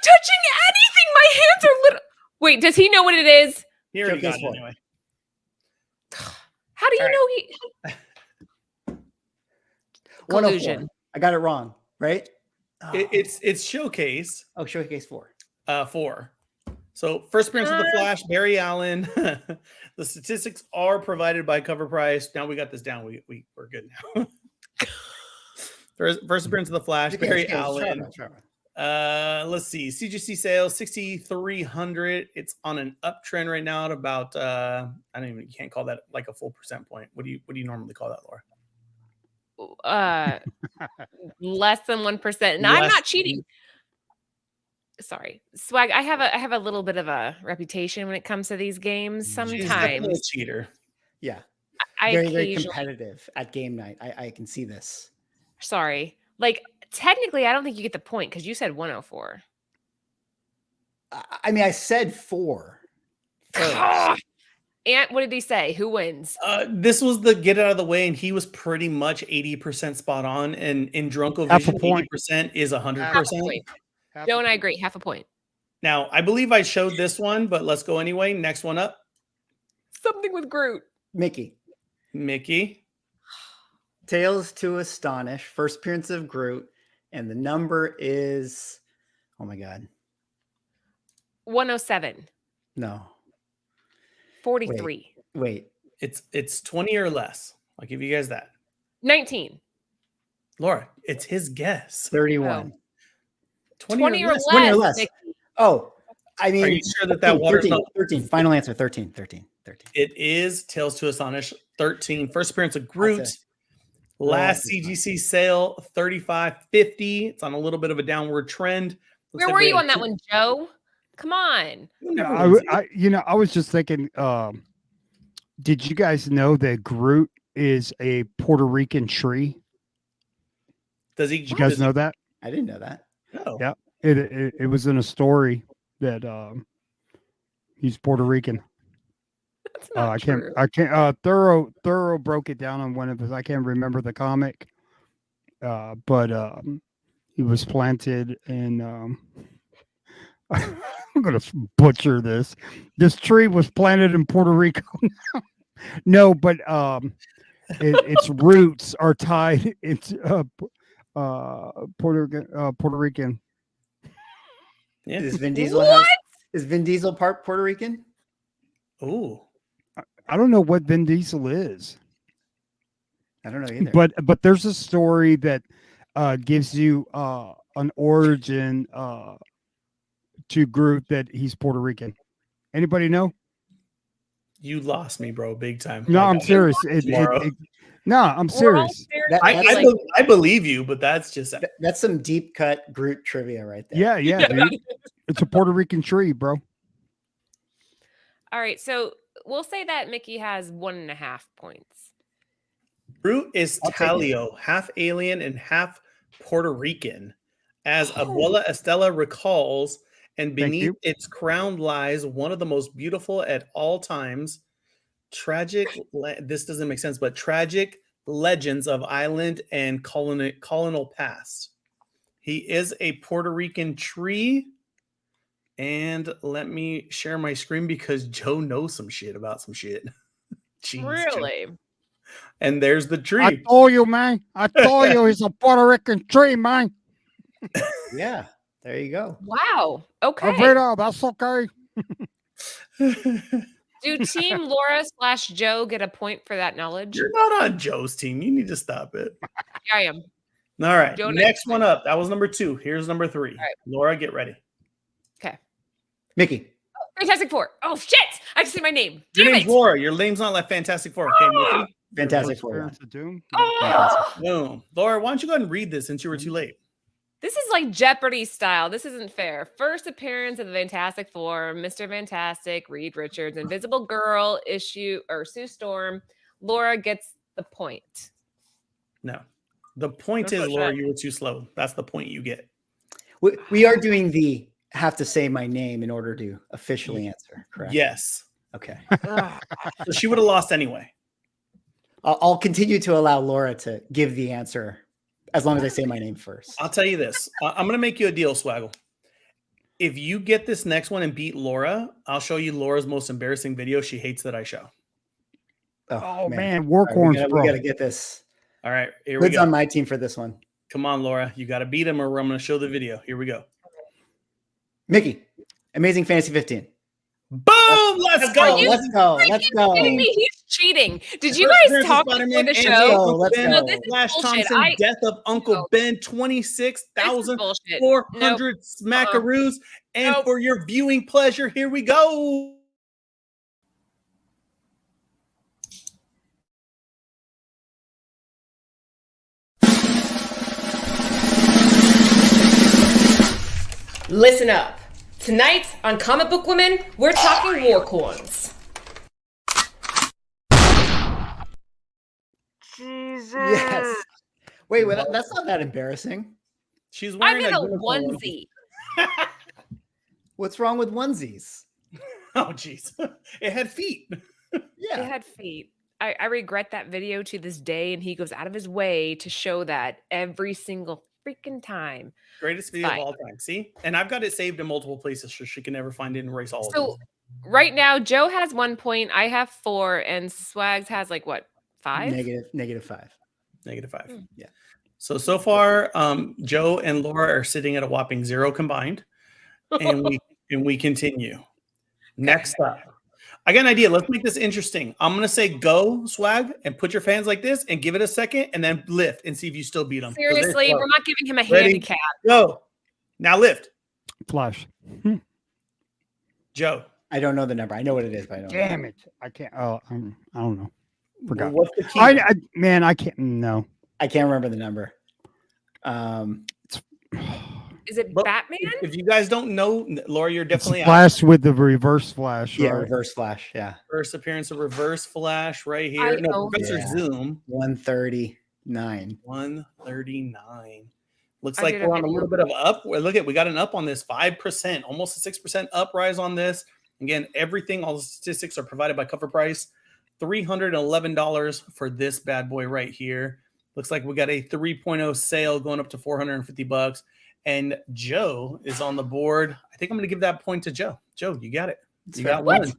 touching anything. My hands are little. Wait, does he know what it is? Here we go. Showcase 4. Anyway. How do you know he? 104. Collusion. I got it wrong, right? It's Showcase. Oh, Showcase 4. 4. So first appearance of the Flash, Barry Allen. The statistics are provided by Cover Price. Now we got this down. We're good now. First appearance of the Flash, Barry Allen. Let's see. CGC sales 6,300. It's on an uptrend right now at about you can't call that like a full percent point. What do you normally call that, Laura? Less than 1%. And I'm not cheating. Sorry, Swag. I have a little bit of a reputation when it comes to these games. She's definitely a Sometimes cheater. Yeah. I Very occasionally. competitive at game night. I can see this. Sorry, like technically, I don't think you get the point because you said 104. I mean, I said 4. And what did he say? Who wins? This was the get out of the way, and he was pretty much 80% spot on. And in Drunkovision, Half a point. 80% is Half a 100%. point. Joe and I agree. Half a point. Now, I believe I showed this one, but let's go anyway. Next one up. Something with Groot. Mickey. Tales to Astonish. First appearance of Groot. And the number is, oh my God. 107. No. 43. Wait. It's 20 or less. I'll give you guys that. 19. Laura, it's his guess. 31. 20 or less. 20 or less. Nick. Oh, I mean, Are you sure that water's 13, not? 13. Final answer, 13. It is Tales to Astonish 13. First appearance of Groot. Last CGC sale, 35.50. It's on a little bit of a downward trend. Where were you on that one, Joe? Come on. I was just thinking, did you guys know that Groot is a Puerto Rican tree? Did you guys know that? I didn't know that. No. Yeah. It was in a story that he's Puerto Rican. That's not true. I can't Thorough broke it down on one of his, I can't remember the comic. But he was planted in I'm gonna butcher this. This tree was planted in Puerto Rico. No, but its roots are tied. It's Puerto Rican. Yeah. Is Vin Diesel What? is Vin Diesel part Puerto Rican? Ooh. I don't know what Vin Diesel is, I don't know either. but there's a story that gives you an origin to Groot that he's Puerto Rican. Anybody know? You lost me, bro, big time. No, Like, I'm serious. tomorrow. No, I'm We're all serious. staring That- at I, you I, like, be- I believe you, but that's just That's some deep cut Groot trivia right there. Yeah, yeah, dude. It's a Puerto Rican tree, bro. all right. So we'll say that Mickey has 1.5 points. Groot is I'll take it. Talio, half alien and half Puerto Rican. As Abuela Estella recalls, and Thank beneath you. its crown lies one of the most beautiful at all times, this doesn't make sense, but tragic legends of island and colonial past. He is a Puerto Rican tree. And let me share my screen because Joe knows some shit about some shit. Jeez, Joe. Really? And there's the I tree. told you, man. I told you he's a Puerto Rican tree, man. Yeah, there you go. Wow. Okay. Alfredo, that's okay. Do Team Laura / Joe get a point for that knowledge? You're not on Joe's team. You need to stop it. Yeah, I am. All right. Joe Next next one up. That was number 2. Here's number 3. All right. Laura, get ready. Okay. Mickey. Fantastic Four. Oh shit! I just say my name. Your Damn name's it! Laura. Your name's not like Fantastic Four. Okay, Mickey? Fantastic Four. Parents of Doom. Oh! Boom. Laura, why don't you go ahead and read this since you were too late? This is like Jeopardy style. This isn't fair. First appearance of the Fantastic Four, Mr. Fantastic, Reed Richards, Invisible Girl, Sue Storm. Laura gets the point. No. The point That's is, what Laura, that- you were too slow. That's the point you get. We are doing the have to say my name in order to officially answer, correct? Yes. Okay. Ugh. So she would have lost anyway. I'll continue to allow Laura to give the answer as long as I say my name first. I'll tell you this. I'm going to make you a deal, Swaggle. If you get this next one and beat Laura, I'll show you Laura's most embarrassing video she hates that I show. Oh man, All right, Warcorns, we bro. gotta get this. All right, here we Hood's go. on my team for this one. Come on, Laura. You got to beat him or I'm going to show the video. Here we go. Mickey, Amazing Fantasy 15. Boom! Let's go. you Let's go. Let's go. Kidding me? He's cheating. Did you First guys appearance of talk before Spider-Man the and show? go. Uncle Let's Ben, go. No, this is Flash bullshit. Thompson, death of Uncle No. Ben, This is 26,400 bullshit. smackaroos. And Nope. for your viewing pleasure, here we go. Listen up. Tonight on Comic Book Women, we're talking Warcorns. Jesus. Yes. Wait, that's not that embarrassing. She's I'm wearing in a unicorn onesie. What's wrong with onesies? Oh, jeez. It had feet. Yeah. It had feet. I regret that video to this day, and he goes out of his way to show that every single freaking time. Greatest video Fine. of all time. See? And I've got it saved in multiple places so she can never find it and erase all of So right now, Joe has 1 point, I have 4, and Swags has like what, 5? Negative 5. -5. Yeah. So far, Joe and Laura are sitting at a whopping 0 combined. And we continue. Next up. I got an idea. Let's make this interesting. I'm gonna say go, Swag, and put your fans like this and give it a second and then lift and see if you still beat them. Seriously, we're not giving him a Ready? handicap. Go. Now lift. Flash. Joe. I don't know the number. I know what it is, but I don't know. Damn it! I can't. Oh, I don't know. Forgot. What's the key? I can't. No. I can't remember the number. Is it But Batman? If you guys don't know, Laura, you're definitely out. Flash with the reverse flash. Yeah, right? reverse flash. Yeah. First appearance of Reverse Flash right I here. No, know. Professor Yeah. Zoom. 139. 139. Looks I like did a we're on a video. little bit of up. Well, look at, we got an up on this 5%, almost a 6% uprise on this. Again, everything, all the statistics are provided by Cover Price. $311 for this bad boy right here. Looks like we got a 3.0 sale going up to $450. And Joe is on the board. I think I'm going to give that point to Joe. Joe, you got it. You got What? one.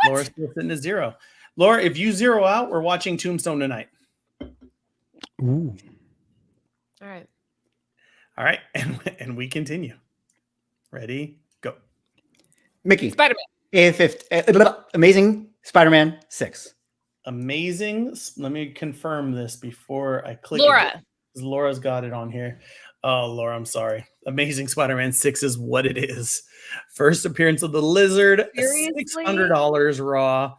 Laura's still sitting at 0. Laura, if you zero out, we're watching Tombstone tonight. Ooh. All right. All right, and we continue. Ready? Go. Mickey. Spider-Man. Amazing Spider-Man 6. Amazing. Let me confirm this before I click. Laura. Laura's got it on here. Oh, Laura, I'm sorry. Amazing Spider-Man 6 is what it is. First appearance of the Lizard, Seriously? $600 raw.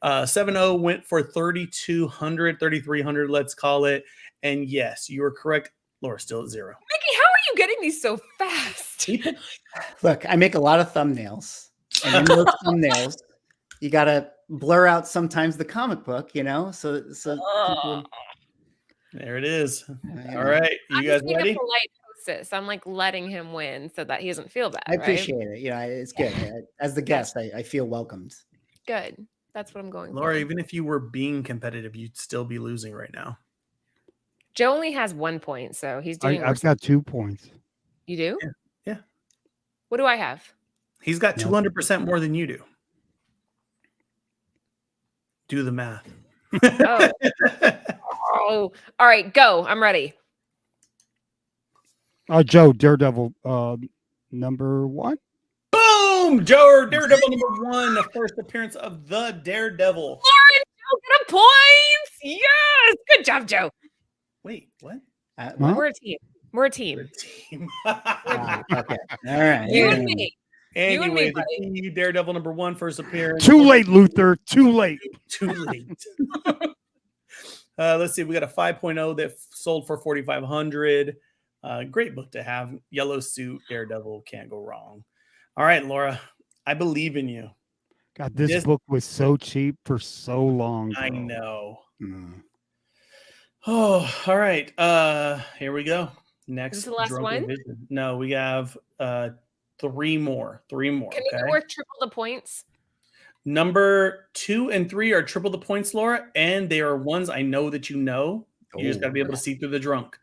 7.0 went for 3,200, 3,300, let's call it. And yes, you are correct. Laura still at 0. Mickey, how are you getting these so fast? Look, I make a lot of thumbnails. And in those thumbnails, you got to blur out sometimes the comic book, you know? So people, There it is. you All know. right. You I'm guys just being ready? a polite hostess. I'm like letting him win so that he doesn't feel bad. I appreciate it. You know, it's good. As the guest, I feel welcomed. Good. That's what I'm going Laura, for. even if you were being competitive, you'd still be losing right now. Joe only has 1 point, so he's doing I've worse. got 2 points. You do? Yeah. What do I have? He's got Yep. 200% more than you do. Do the math. Oh. Oh, all right, go. I'm ready. Joe, Daredevil, number 1. Boom! Joe, Daredevil number 1, the first appearance of the Daredevil. Lauren, Joe, get a point. Yes. Good job, Joe. Wait, what? Huh? We're a team. We're a team. Team. Okay. All right. You Yeah. and me. Anyway, buddy. the key Daredevil number 1, first appearance. Too late, Luther. Too late. Too late. Let's see. We got a 5.0 that sold for 4,500. Great book to have. Yellow suit, Daredevil, can't go wrong. All right, Laura, I believe in you. God, this book was so cheap for so long. I bro. know. Mm. Oh, all right. Here we go. Next, Is this the last one? Drunkovision. No, we have 3 more. 3 more. Can we Okay. go worth triple the points? Number 2 and 3 are triple the points, Laura, and they are ones I know that you know. You just got to be able to see through the drunk.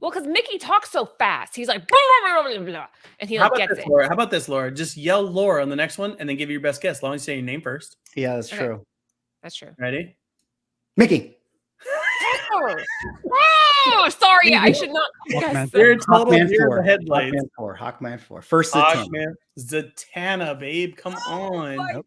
Well, because Mickey talks so fast. He's like, blah, blah, blah, blah, blah, and he How like about gets this, it. Laura? How about this, Laura? Just yell Laura on the next one and then give your best guess. As long as you say your name first. Yeah, that's Okay. true. That's true. Ready? Mickey. Oh, sorry. I should not guess Hawkman. You're a that. total Hawkman deer in 4. the headlights. Hawkman 4. First Zatanna. Hawkman. Zatanna, babe. Come on. My God.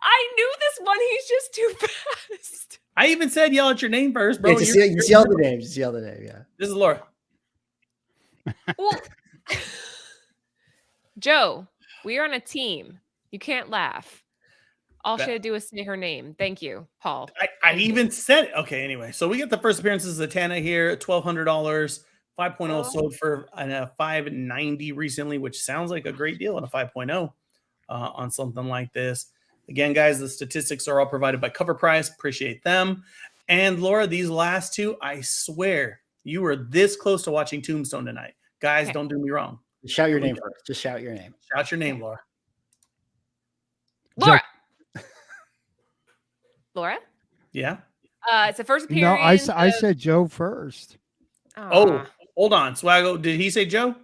I knew this one. He's just too fast. I even said yell out your name first, bro. Yeah, just yell the name. Just yell the name. Yeah. This is Laura. Well, Joe, we are on a team. You can't laugh. All she had to do was say her name. Thank you, Paul. I even said it. Okay, anyway. So we get the first appearance of Zatanna here, $1,200. 5.0 sold for $590 recently, which sounds like a great deal on a 5.0 on something like this. Again, guys, the statistics are all provided by Cover Price. Appreciate them. And Laura, these last 2, I swear, you were this close to watching Tombstone tonight. Guys, Okay. don't do me wrong. Shout your name first. Just shout your name. Shout your name, Laura. Laura. Laura? Yeah? It's the first No, appearance. I said Joe first. Oh, hold on. Swaggle, did he say Joe?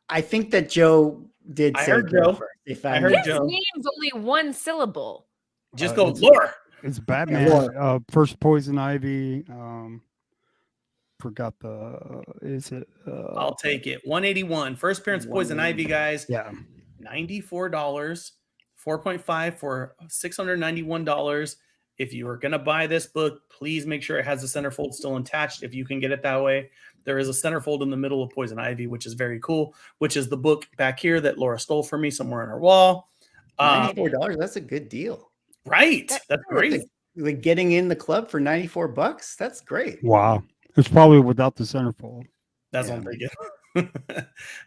I think that Joe did I say heard Joe. first. If I I'm- heard his Joe. name's only 1 syllable. Just Uh, go, it's- Laura. It's Batman. Laura. First Poison Ivy. Forgot the. Is it? I'll take it. 181. First appearance, Poison Ivy, guys. Yeah. $94. 4.5 for $691. If you are going to buy this book, please make sure it has the centerfold still attached. If you can get it that way, there is a centerfold in the middle of Poison Ivy, which is very cool, which is the book back here that Laura stole from me somewhere on her wall. $94. That's a good deal. Right. That's great. Like getting in the club for $94. That's great. Wow. It's probably without the centerfold. That's Yeah. what I'm thinking.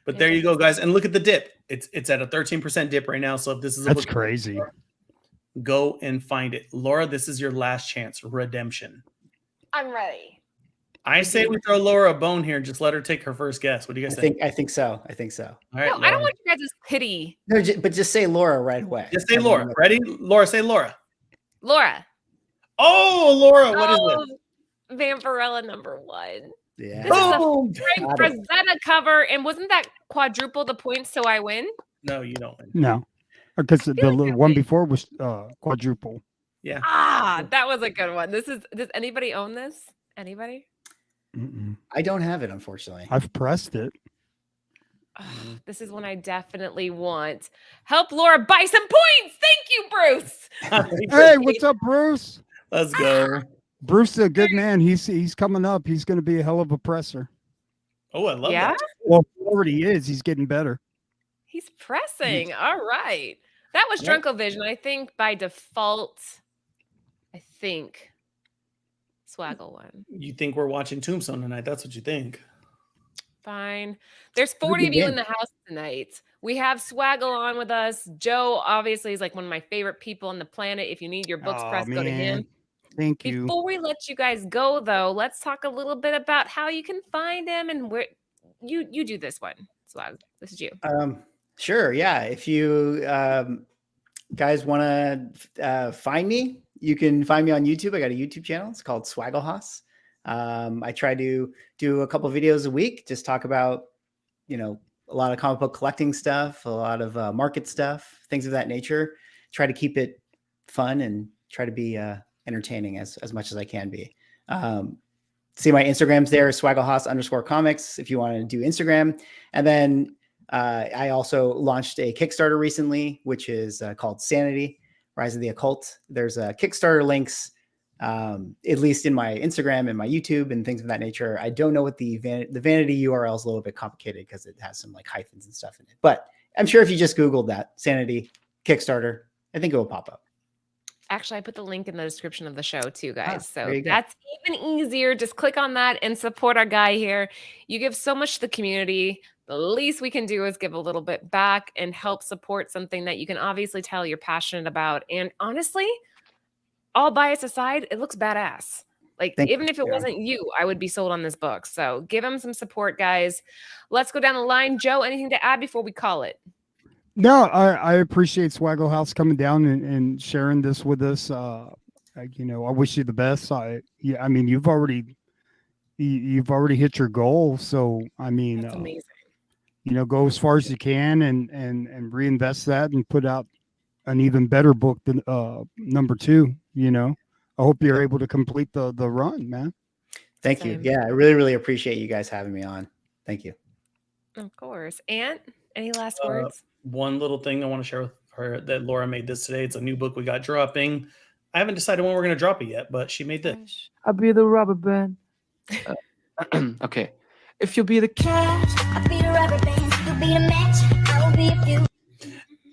But there you go, guys. And look at the dip. It's at a 13% dip right now. So if this is a That's book, crazy. go and find it. Laura, this is your last chance. Redemption. I'm ready. I say we throw Laura a bone here and just let her take her first guess. What do you guys think? I think so. I think so. All right, No, I Laura. don't want you guys' pity. No, but just say Laura right away. Just say Laura. Ready? Laura, say Laura. Laura. Oh, Laura, what is it? Vampirella number 1. Yeah. This is a Boom! Frank Got it. Frazetta cover, and wasn't that quadruple the points so I win? No, you don't win. No, because the feel like I one win. before was quadruple. Yeah. Ah, that was a good one. Does anybody own this? Anybody? I don't have it, unfortunately. I've pressed it. Ugh, this is one I definitely want. Help Laura buy some points. Thank you, Bruce. Hey, what's up, Bruce? Let's go. Bruce is a good man. He's coming up. He's going to be a hell of a presser. Oh, I love Yeah? that. Well, he already is. He's getting better. He's pressing. All right. That was Yep. Drunkovision. I think by default, Swaggle won. You think we're watching Tombstone tonight? That's what you think. Fine. There's a 40 good of you game. in the house tonight. We have Swaggle on with us. Joe obviously is like one of my favorite people on the planet. If you need your books Aw, pressed, go to him. Thank you. Before we let you guys go, though, let's talk a little bit about how you can find him and where you do this one. Swag, this is you. Sure. Yeah. If you guys want to find me, you can find me on YouTube. I got a YouTube channel. It's called Swagglehaus. I try to do a couple videos a week, just talk about, a lot of comic book collecting stuff, a lot of market stuff, things of that nature. Try to keep it fun and try to be entertaining as much as I can be. See my Instagrams there, Swagglehaus_comics, if you want to do Instagram. And then I also launched a Kickstarter recently, which is called Sanity, Rise of the Occult. There's Kickstarter links, at least in my Instagram and my YouTube and things of that nature. I don't know what the vanity URL is a little bit complicated because it has some like hyphens and stuff in it. But I'm sure if you just Googled that, Sanity Kickstarter, I think it will pop up. Actually, I put the link in the description of the show too, guys. there So you go. that's even easier. Just click on that and support our guy here. You give so much to the community. The least we can do is give a little bit back and help support something that you can obviously tell you're passionate about. And honestly, all bias aside, it looks badass. Like, Thank even you. if it Yeah. wasn't you, I would be sold on this book. So give him some support, guys. Let's go down the line. Joe, anything to add before we call it? No, I appreciate Swagglehaus coming down and sharing this with us. I wish you the best. I mean, you've already hit your goal. So, I mean, That's amazing. Go as far as you can and reinvest that and put out an even better book than number 2. I hope you're able to complete the run, man. Thank you. Same. Yeah, I really, really appreciate you guys having me on. Thank you. Of course. Ant, any last words? One little thing I want to share with her that Laura made this today. It's a new book we got dropping. I haven't decided when we're going to drop it yet, but she made this. I'll be the rubber band. Okay. If you'll be the cat, I'll be the rubber band, you'll be the match, I will be a few.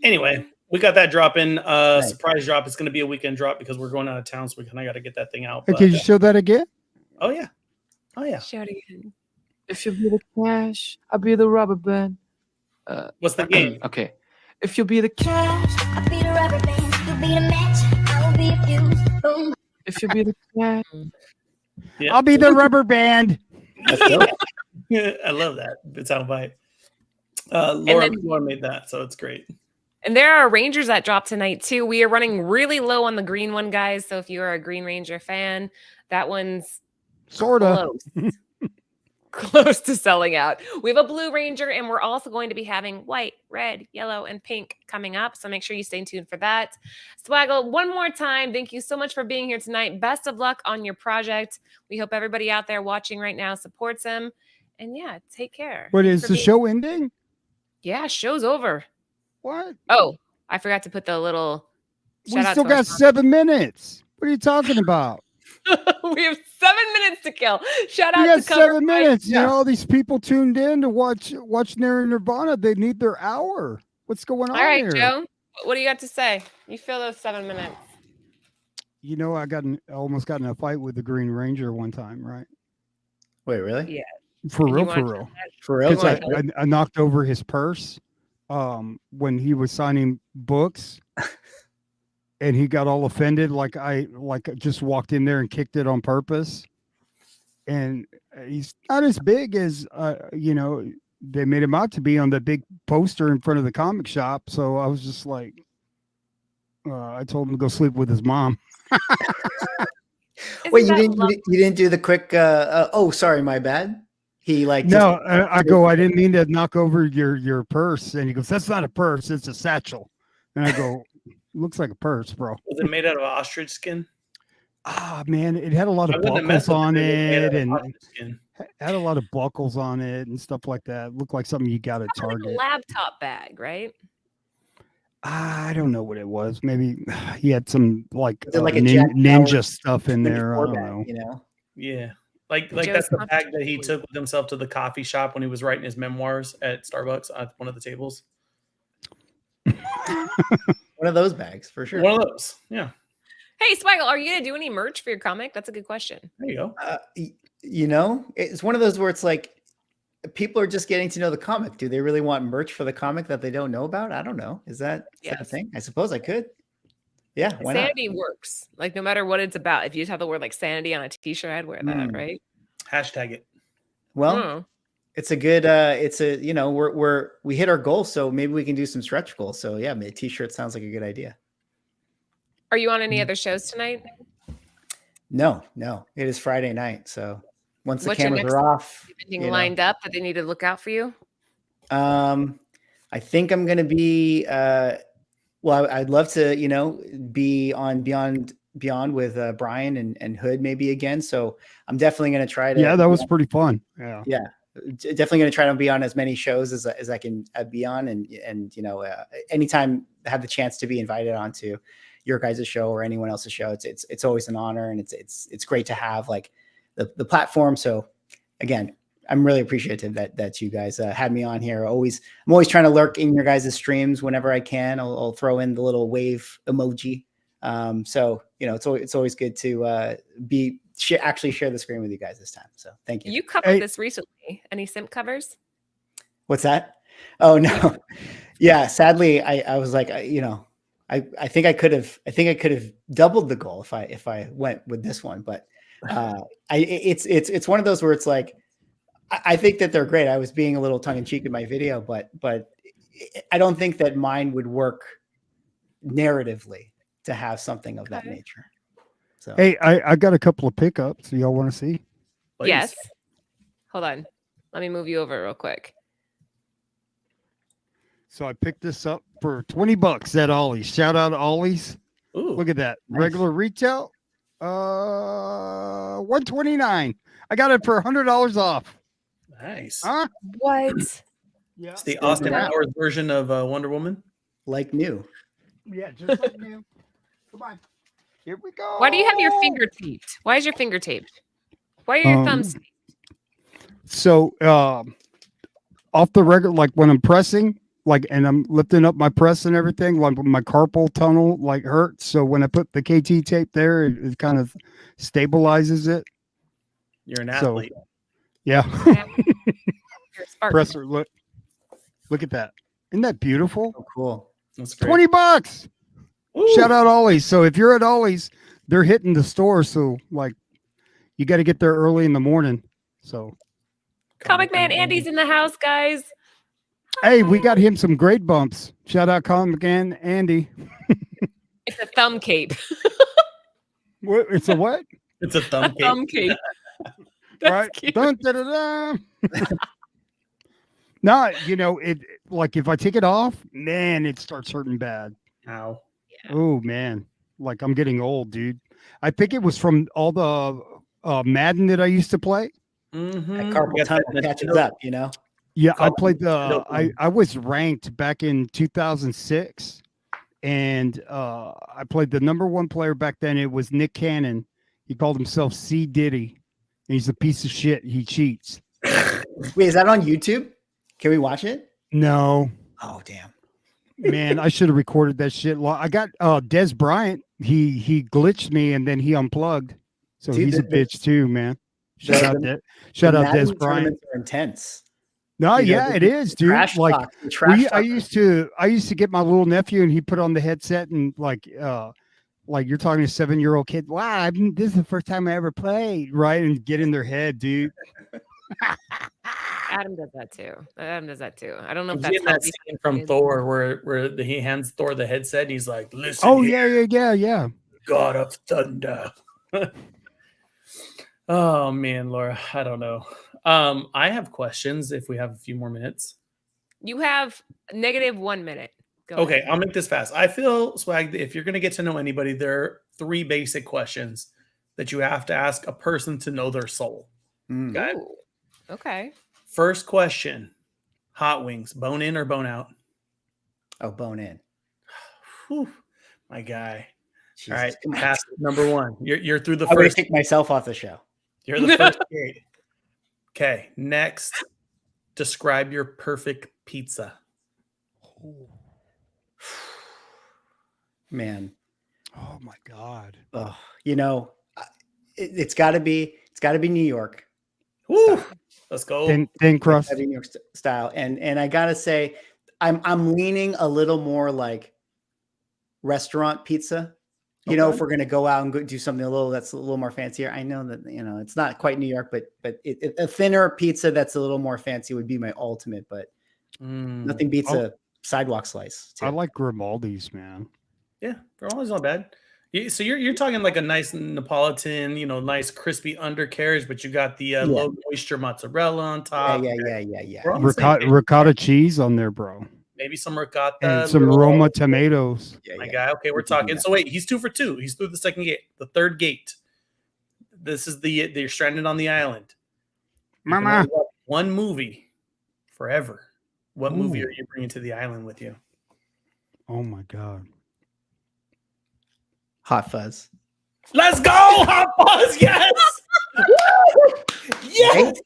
Anyway, we got that dropping. Nice. Surprise drop. It's going to be a weekend drop because we're going out of town, so we kind of got to get that thing out. Hey, But, can you show that again? oh yeah. Shout again. if you'll be the cash, I'll be the rubber band. What's the game? Okay. If you'll be the cat, I'll be the rubber band, you'll be the match, I will be a few. Boom. if you'll be the cat, Yeah. I'll be the rubber band. Let's go. I love that. It's out bite. Laura made that, so it's great. And there are Rangers that dropped tonight too. We are running really low on the green one, guys. So if you are a Green Ranger fan, that one's Sorta. close to selling out. We have a Blue Ranger, and we're also going to be having white, red, yellow, and pink coming up. So make sure you stay tuned for that. Swaggle, one more time, thank you so much for being here tonight. Best of luck on your project. We hope everybody out there watching right now supports him. And yeah, take care. What Thanks is for the being- show ending? Yeah, show's over. What? Oh, I forgot to put the little We shout out still to our got 7 minutes. What are you talking about? we have 7 minutes to kill. Shout We out got to Cover 7 Fight. minutes. Yeah. All these people tuned in to watch Nearing Nerdvana. They need their hour. What's going on All right, here? Joe. What do you got to say? You fill those 7 minutes. I almost got in a fight with the Green Ranger one time, right? Wait, really? Yeah. For And you real, wanna for tell real. For real? Because Go I knocked over his purse when he was signing books, and he got all offended, like I just walked in there and kicked it on purpose. And he's not as big as they made him out to be on the big poster in front of the comic shop. So I was just like, I told him to go sleep with his mom. Wait, Isn't you that lovely? didn't do the quick? Oh, sorry, my bad. He like No, I go, I didn't mean to knock over your purse. And he goes, that's not a purse, it's a satchel. And I go, looks like a purse, bro. Was it made out of ostrich skin? Man, it had a lot I of wouldn't have messed buckles with on it if it it had a and possum skin. had a lot of buckles on it and stuff like that. Looked like something you got at Like a Target. laptop bag, right? I don't know what it was. Maybe he had some like, Is it like a Jack ninja Bauer stuff in there. I 24 don't bag, know. you know? Yeah. Like Joe's that's the not bag that he sure. took with himself to the coffee shop when he was writing his memoirs at Starbucks at one of the tables. One of those bags for sure. One of those. Yeah. Hey, Swaggle, are you gonna do any merch for your comic? That's a good question. There you go. You know, it's one of those where it's like people are just getting to know the comic. Do they really want merch for the comic that they don't know about? I don't know. Is that a Yes. thing? I suppose I could. Yeah, why Sanity works. Like no matter what it's about. If you just have the word like sanity on a t-shirt, I'd wear that, right? Hashtag it. not? Well, Hmm. it's a good we hit our goal, so maybe we can do some stretch goals. So yeah, a t-shirt sounds like a good idea. Are you on any other shows tonight? No, it is Friday night. So once the What's your cameras next- are off, Anything you know, lined up that they need to look out for you? I think I'm going to be, I'd love to, be on Beyond with Brian and Hood maybe again. So I'm definitely going to try to. Yeah, that was pretty fun. Yeah. Yeah, definitely going to try to be on as many shows as I can be on, and anytime I have the chance to be invited onto your guys' show or anyone else's show, it's always an honor, and it's great to have like the platform. So again, I'm really appreciative that you guys had me on here. I'm always trying to lurk in your guys' streams whenever I can. I'll throw in the little wave emoji. So it's always good to actually share the screen with you guys this time. So thank you. You covered this recently. Any simp covers? What's that? Oh no. Yeah. Sadly, I was like, I think I could have doubled the goal if I went with this one, but it's one of those where it's like, I think that they're great. I was being a little tongue in cheek in my video, but I don't think that mine would work narratively to have something of that nature. So Hey, I got a couple of pickups. Y'all want to see? Please. Yes. Hold on. Let me move you over real quick. So I picked this up for $20 at Ollie's. Shout out to Ollie's. Ooh. Look at that. Nice. Regular retail, $129. I got it for $100 off. Nice. Huh? What? Yeah. It's the Still Austin good. Powers version of Wonder Woman. like new. Yeah, just like new. Come on. Here we go. Why do you have your finger taped? Why is your finger taped? Why are your thumbs? So off the regular, like when I'm pressing, like, and I'm lifting up my press and everything, like my carpal tunnel like hurts. So when I put the KT tape there, it kind of stabilizes it. You're an So- athlete. Yeah. Your spark. Presser, look at that. Isn't that beautiful? Oh, cool. That's great. $20. Ooh. Shout out Ollie's. So if you're at Ollie's, they're hitting the store. So like you got to get there early in the morning. So Comic Man Andy's in the house, guys. hey, we got him some great bumps. Shout out Comic Man Andy. It's a thumb cape. What? It's a what? It's a A thumb cape. thumb cape. That's Right. cute. Dun, da, da, da. No, it like if I take it off, man, it starts hurting bad. Ow. Oh man, like I'm getting old, dude. I think it was from all the Madden that I used to play. Mm-hmm. That carpal tunnel catches up, Yeah, I Call played Nintendo I was ranked back in 2006, and I played the number one player back then. It was Nick Cannon. He called himself C Diddy. And he's a piece of shit. He cheats. Wait, is that on YouTube? Can we watch it? No, Oh, damn. man, I should have recorded that shit. I got Des Bryant. He glitched me and then he unplugged. So Dude, he's a bitch too, man. Shout out the Des Madden Bryant. tournaments are intense. No, You know, yeah, the it is, dude. Trash Like talk. The trash I talk. used to get my little nephew and he put on the headset and like you're talking to a 7-year-old kid. Wow, this is the first time I ever played, right? And get in their head, dude. Adam does that too. I don't know if I've that's seen that healthy scene for from kids. Thor where he hands Thor the headset. He's like, "Listen, Oh here, yeah. God of Thunder." Oh man, Laura, I don't know. I have questions if we have a few more minutes. You have -1 minute. Go Okay, ahead. I'll make this fast. I feel, Swag, that if you're going to get to know anybody, there are 3 basic questions that you have to ask a person to know their soul. Mm. Okay. Ooh, okay. First question: hot wings, bone in or bone out? Oh, bone in. Whew, my guy. Jesus, All right, come on. pass number one. You're through the I would first. kick myself off the show. You're the first gate. Okay, next, describe your perfect pizza. Man, Oh my God. oh, you know, it's got to be New York. Woo! Let's go. Thin crust. Heavy New York style, and I gotta say, I'm leaning a little more like restaurant pizza. You know, Okay. if we're gonna go out and do something that's a little more fancier. I know that it's not quite New York, but a thinner pizza that's a little more fancy would be my ultimate. But nothing beats Oh. a sidewalk slice. I too. like Grimaldi's, man. Yeah, Grimaldi's not bad. So you're talking like a nice Neapolitan, nice crispy undercarriage, but you got the low moisture mozzarella on top. Yeah. We're on the same Ricotta, page. ricotta cheese on there, bro. Maybe some ricotta, And some little- Roma tomatoes. Yeah, My yeah. guy. Okay, we're We can do talking. that. So wait, he's 2 for 2. He's through the second gate. The third gate. This is you're stranded on the island. You can Mama. only watch one movie forever. What movie Ooh. are you bringing to the island with you? Oh my God. Hot Fuzz. Let's go, Hot Buzz! Yes, Woo! Yes, Right?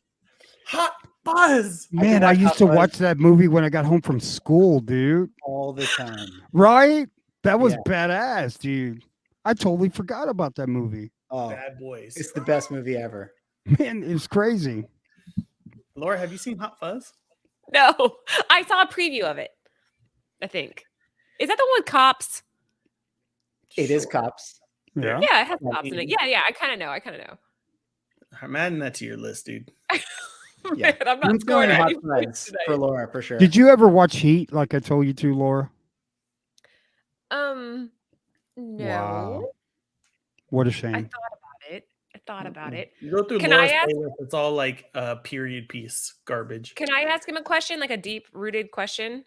Hot Buzz. Man, I used to watch that movie when I got home from school, dude. All the time. Right? That was Yeah. badass, dude. I totally forgot about that movie. Oh, Bad boys. it's the best movie ever. Man, it was crazy. Laura, have you seen Hot Fuzz? No, I saw a preview of it. I think. Is that the one with cops? It is Sure. Cops. Yeah. Yeah, it has Yeah, cops in it. Yeah. I kind of know. I'm adding that to your list, dude. Yeah. Man, I'm not I'm scoring feeling Hot any points Fuzz tonight. for Laura for sure. Did you ever watch Heat like I told you to, Laura? No. Wow. What a I shame. thought about it. You go through Can I Laura's ask- playlist, it's all like period piece garbage. Can I ask him a question, like a deep rooted question?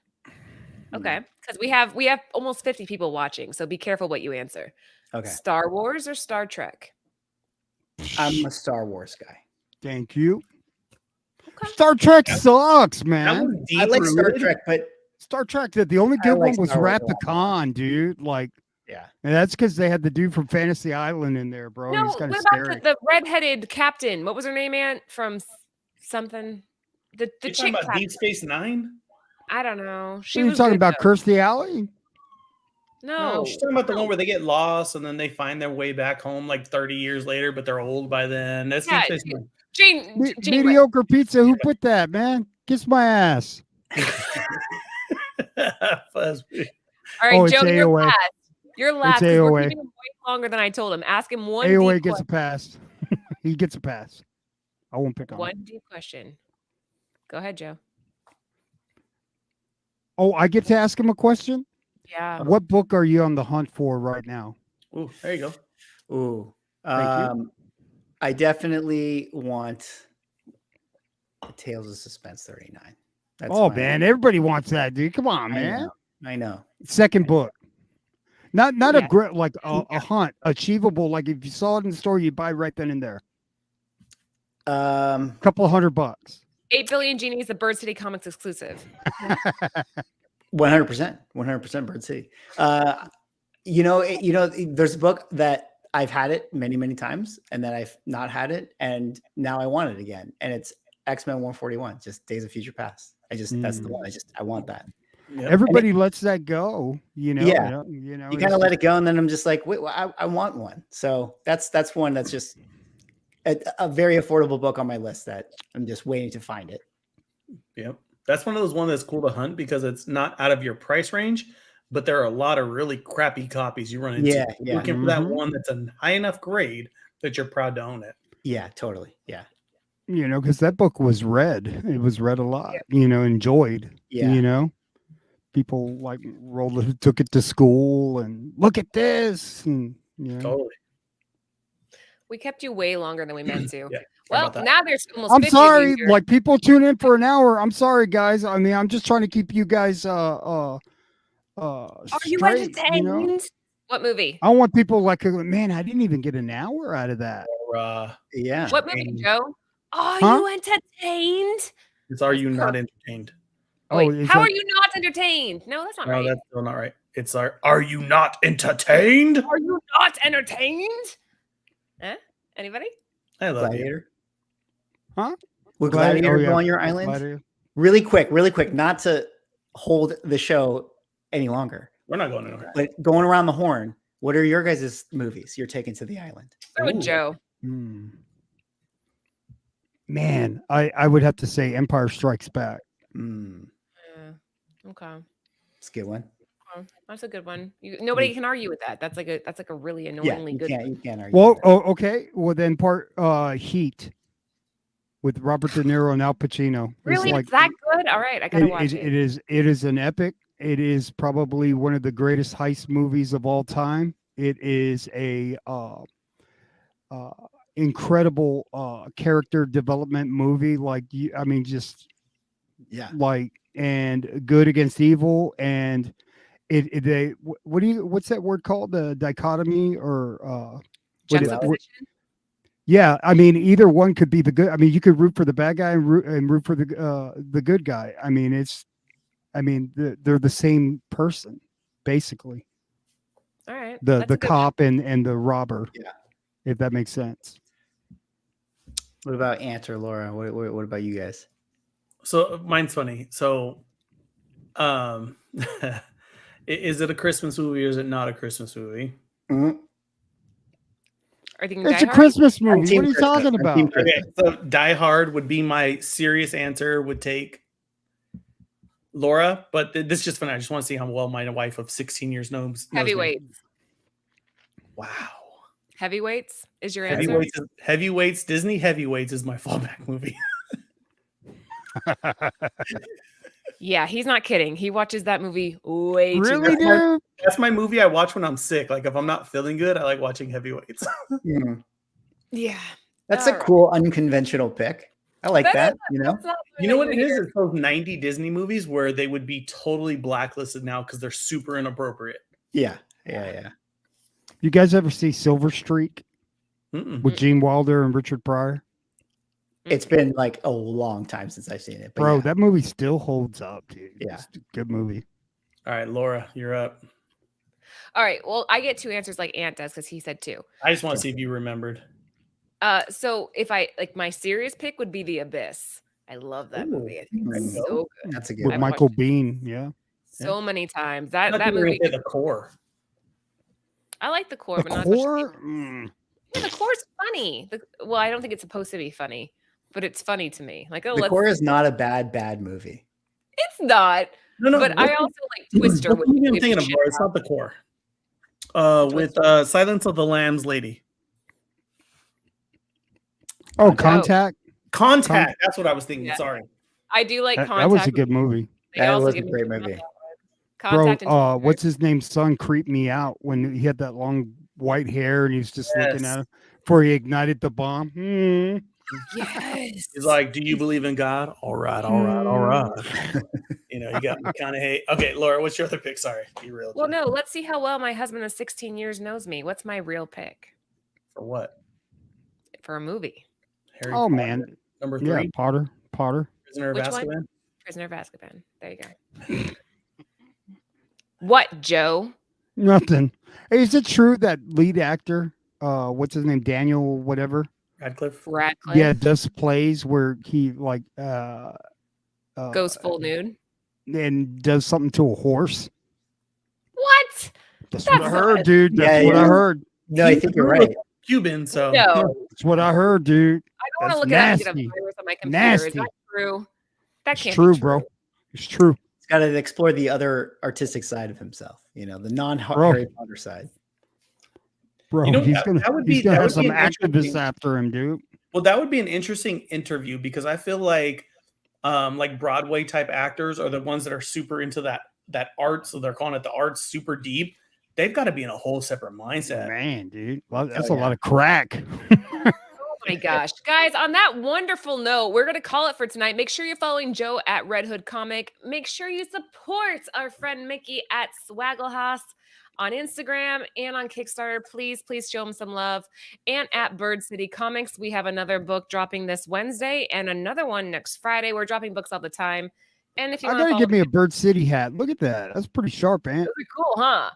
Mm. Okay, because we have almost 50 people watching, so be careful what you answer. Okay. Star Wars or Star Trek? I'm a Star Wars guy. Thank you. Okay. Star Trek sucks, That man. was deep I like Star rooted. Trek, but Star Trek, the only I good like one was Star Wars Wrath a the lot. Khan, dude. Like, yeah. and that's because they had the dude from Fantasy Island in there, bro. No, He's kind what of about scary. the redheaded captain? What was her name, Aunt? From something. The You're talking chick about captain. Deep Space Nine? I don't know. She What are you was talking good, about, though. Kirstie Alley? No, she's talking about the one where they get lost and then they find their way back home like 30 years later, but they're old by then. That's Yeah, Deep Space Nine. Jane. Jane Mediocre pizza. Who put that, man? Kiss my ass. Fuzz. All right, Oh, it's Joe, you're AOA. last. You're last because we're AOA. keeping him way longer than I told him. Ask him one AOA deep gets a question. pass. He gets a pass. I won't pick on him. One deep question. Go ahead, Joe. Oh, I get to ask him a question? Yeah. What book are you on the hunt for right now? Ooh, there you go. Ooh. Thank you. I definitely want the Tales of Suspense 39. That's Oh, my- man. Everybody wants that, dude. Come on, I man. know. I know. Second book. Not Yeah. a grit like a hunt, achievable. Like if you saw it in the store, you buy right then and there. Couple of $100. 8 Billion Genies, the Bird City Comics exclusive. 100% Bird City. There's a book that I've had it many, many times, and then I've not had it, and now I want it again. And it's X-Men 141, just Days of Future Past. That's the one. I want that. Yep. Everybody lets that go, you know. Yeah. You know, You it's kind of let just- it go, and then I'm just like, wait, well, I want one. So that's one that's just a very affordable book on my list that I'm just waiting to find it. Yep. That's one of those ones that's cool to hunt because it's not out of your price range, but there are a lot of really crappy copies you run into. Yeah, You're yeah. looking for that Mhm. one that's a high enough grade that you're proud to own it. Yeah, totally. Yeah. you know, because that book was read. It was read a lot, you know, enjoyed. Yeah. You know, people like took it to school and look at this. And, you know. Totally. We kept you way longer than we meant to. Yeah. Sorry Well, about that. now there's almost I'm 50 of you sorry, here. like people tune in for an hour. I'm sorry, guys. I mean, I'm just trying to keep you guys Are you straight, entertained? you know? What movie? I want people like, man, I didn't even get an hour out of that. Or, Yeah. What movie, Joe? Are Huh? you entertained? it's Are You Not Entertained? Wait, is how that- are you not entertained? No, that's not No, right. that's still not right. It's Are You Not Entertained? Are you not entertained? Anybody? I love you. Gladiator. Huh? Will Gladi- Gladiator oh, go yeah, on your island? Gladiator. Really quick, not to hold the show any longer, We're not going anywhere. but going around the horn, what are your guys' movies you're taking to the island? Start with Ooh. Joe. Man, I would have to say Empire Strikes Back. Okay. It's a good one. Oh, that's a good one. Nobody can argue with that. That's like a really annoyingly You good. can't, you can't argue. Well, with that. okay. Well, then Heat with Robert De Niro and Al Pacino. It's Really, like, it's that good? All right, I gotta watch it. It is an epic. It is probably one of the greatest heist movies of all time. It is a incredible character development movie. Like just Yeah. like, and good against evil, and what's that word called? The dichotomy or Juxtaposition. yeah, I mean, either one could be the good. I mean, you could root for the bad guy and root for the good guy. I mean, they're the same person, basically. All right. The that's a good cop and the robber. Yeah. If that makes sense. What about Ant or Laura? What about you guys? So mine's funny. So, is it a Christmas movie or is it not a Christmas movie? Mhm. Are you thinking It's Die a Hard? Christmas movie. I'm What Team are you Christmas. talking I'm about? Team Christmas. Okay, so Die Hard would be my serious answer. Would take Laura, but this is just funny. I just want to see how well my wife of 16 years knows. me. Heavyweights. Wow. Heavyweights is your answer. Heavyweights. Disney Heavyweights is my fallback movie. Yeah, he's not kidding. He watches that movie way too Really, much. dude? That's my movie I watch when I'm sick. Like if I'm not feeling good, I like watching Heavyweights. Mhm. Yeah. That's a All right. cool, unconventional pick. I like That that. is- You know, that's not You know what it really is? here. It's those 90 Disney movies where they would be totally blacklisted now because they're super inappropriate. yeah. You guys ever see Silver Streak Mm-mm. with Gene Wilder and Richard Pryor? It's been like a long time since I've seen it, but Bro, yeah. that movie still holds up, dude. Yeah. It's a good movie. All right, Laura, you're up. All right. Well, I get two answers like Ant does because he said two. I just want to see if you remembered. So if I like my serious pick would be The Abyss. I love that Ooh, movie. I think there it's you so good. That's a good With I've one. Michael Bean, yeah. So many times. I That thought you were movie. gonna say The Core. I like the core, The but not as much as core? people. Yeah, the core's funny. Well, I don't think it's supposed to be funny, but it's funny to me. Like, oh, The let's. Core is not a bad movie. It's not. No, But I also like Twister. What are you even thinking of, Laura? It's not The Core. With Silence of the Lambs lady. Oh, Contact. Contact. That's what I was thinking. Yeah. Sorry. I do like That Contact. was a good movie. They That also was a give me great some movie. on that one. Contact Bro, and what's his name's son creeped me out when he had that long white hair and he was just looking Yes. at him before he ignited the bomb. Hmm. Yes. He's like, "Do you believe in God?" All right. You know, you got me kind of hate. Okay, Laura, what's your other pick? Sorry, be real. Well, no, let's see how well my husband of 16 years knows me. What's my real pick For what? for a movie? Harry Oh Potter. man. Number Yeah, 3, Potter. Prisoner of Which one? Azkaban. Prisoner of Azkaban. There you go. What, Joe? Nothing. Hey, is it true that lead actor, what's his name? Daniel, whatever? Radcliffe. Radcliffe Yeah, does plays where he like goes full nude. and does something to a horse. What? That's what I That's heard, not- dude. That's Yeah, what I yeah. heard. No, I think you're right. Cuban. So No, That's what I heard, dude. I don't want to That's look it up and get a nasty. virus on my computer. Is Nasty. that true? That It's can't true, be bro. It's true. He's got to explore the other artistic side of himself. You know, the Bro. non-Harry Potter side. Bro, You know, he's that- gonna that would he's be- gonna that have would be some an activists interesting- after him, dude. Well, that would be an interesting interview because I feel like Broadway type actors are the ones that are super into that art. So they're calling it the arts super deep. They've got to be in a whole separate mindset. Man, dude. Well, that's Oh, a lot of crack. Oh my gosh. Guys, on that wonderful note, we're going to call it for tonight. Make sure you're following Joe at Red Hood Comic. Make sure you support our friend Mickey at Swagglehaus on Instagram and on Kickstarter. Please show them some love. And at Bird City Comics, we have another book dropping this Wednesday and another one next Friday. We're dropping books all the time. And if you I want to gotta follow give me a Bird City hat. Look at that. That's pretty sharp, Ant. That'd be cool, huh?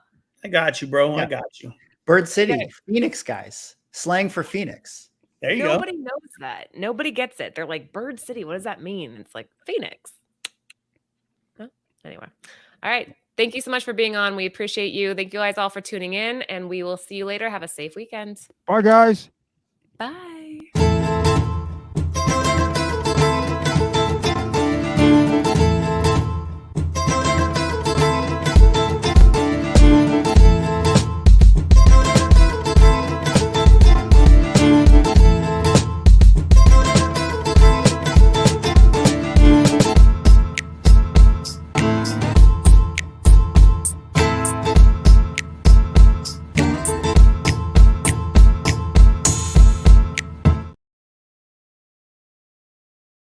I got you, bro. I Yeah. got you. Bird City, Okay. Phoenix guys, slang for Phoenix. There you Nobody knows that. Nobody gets it. They're like, Bird City, what does that mean? It's like Phoenix. Huh? Anyway. All right. Thank you so much for being on. We appreciate you. Thank you guys all for tuning in, and we will see you later. Have a safe weekend. Bye, guys. Bye.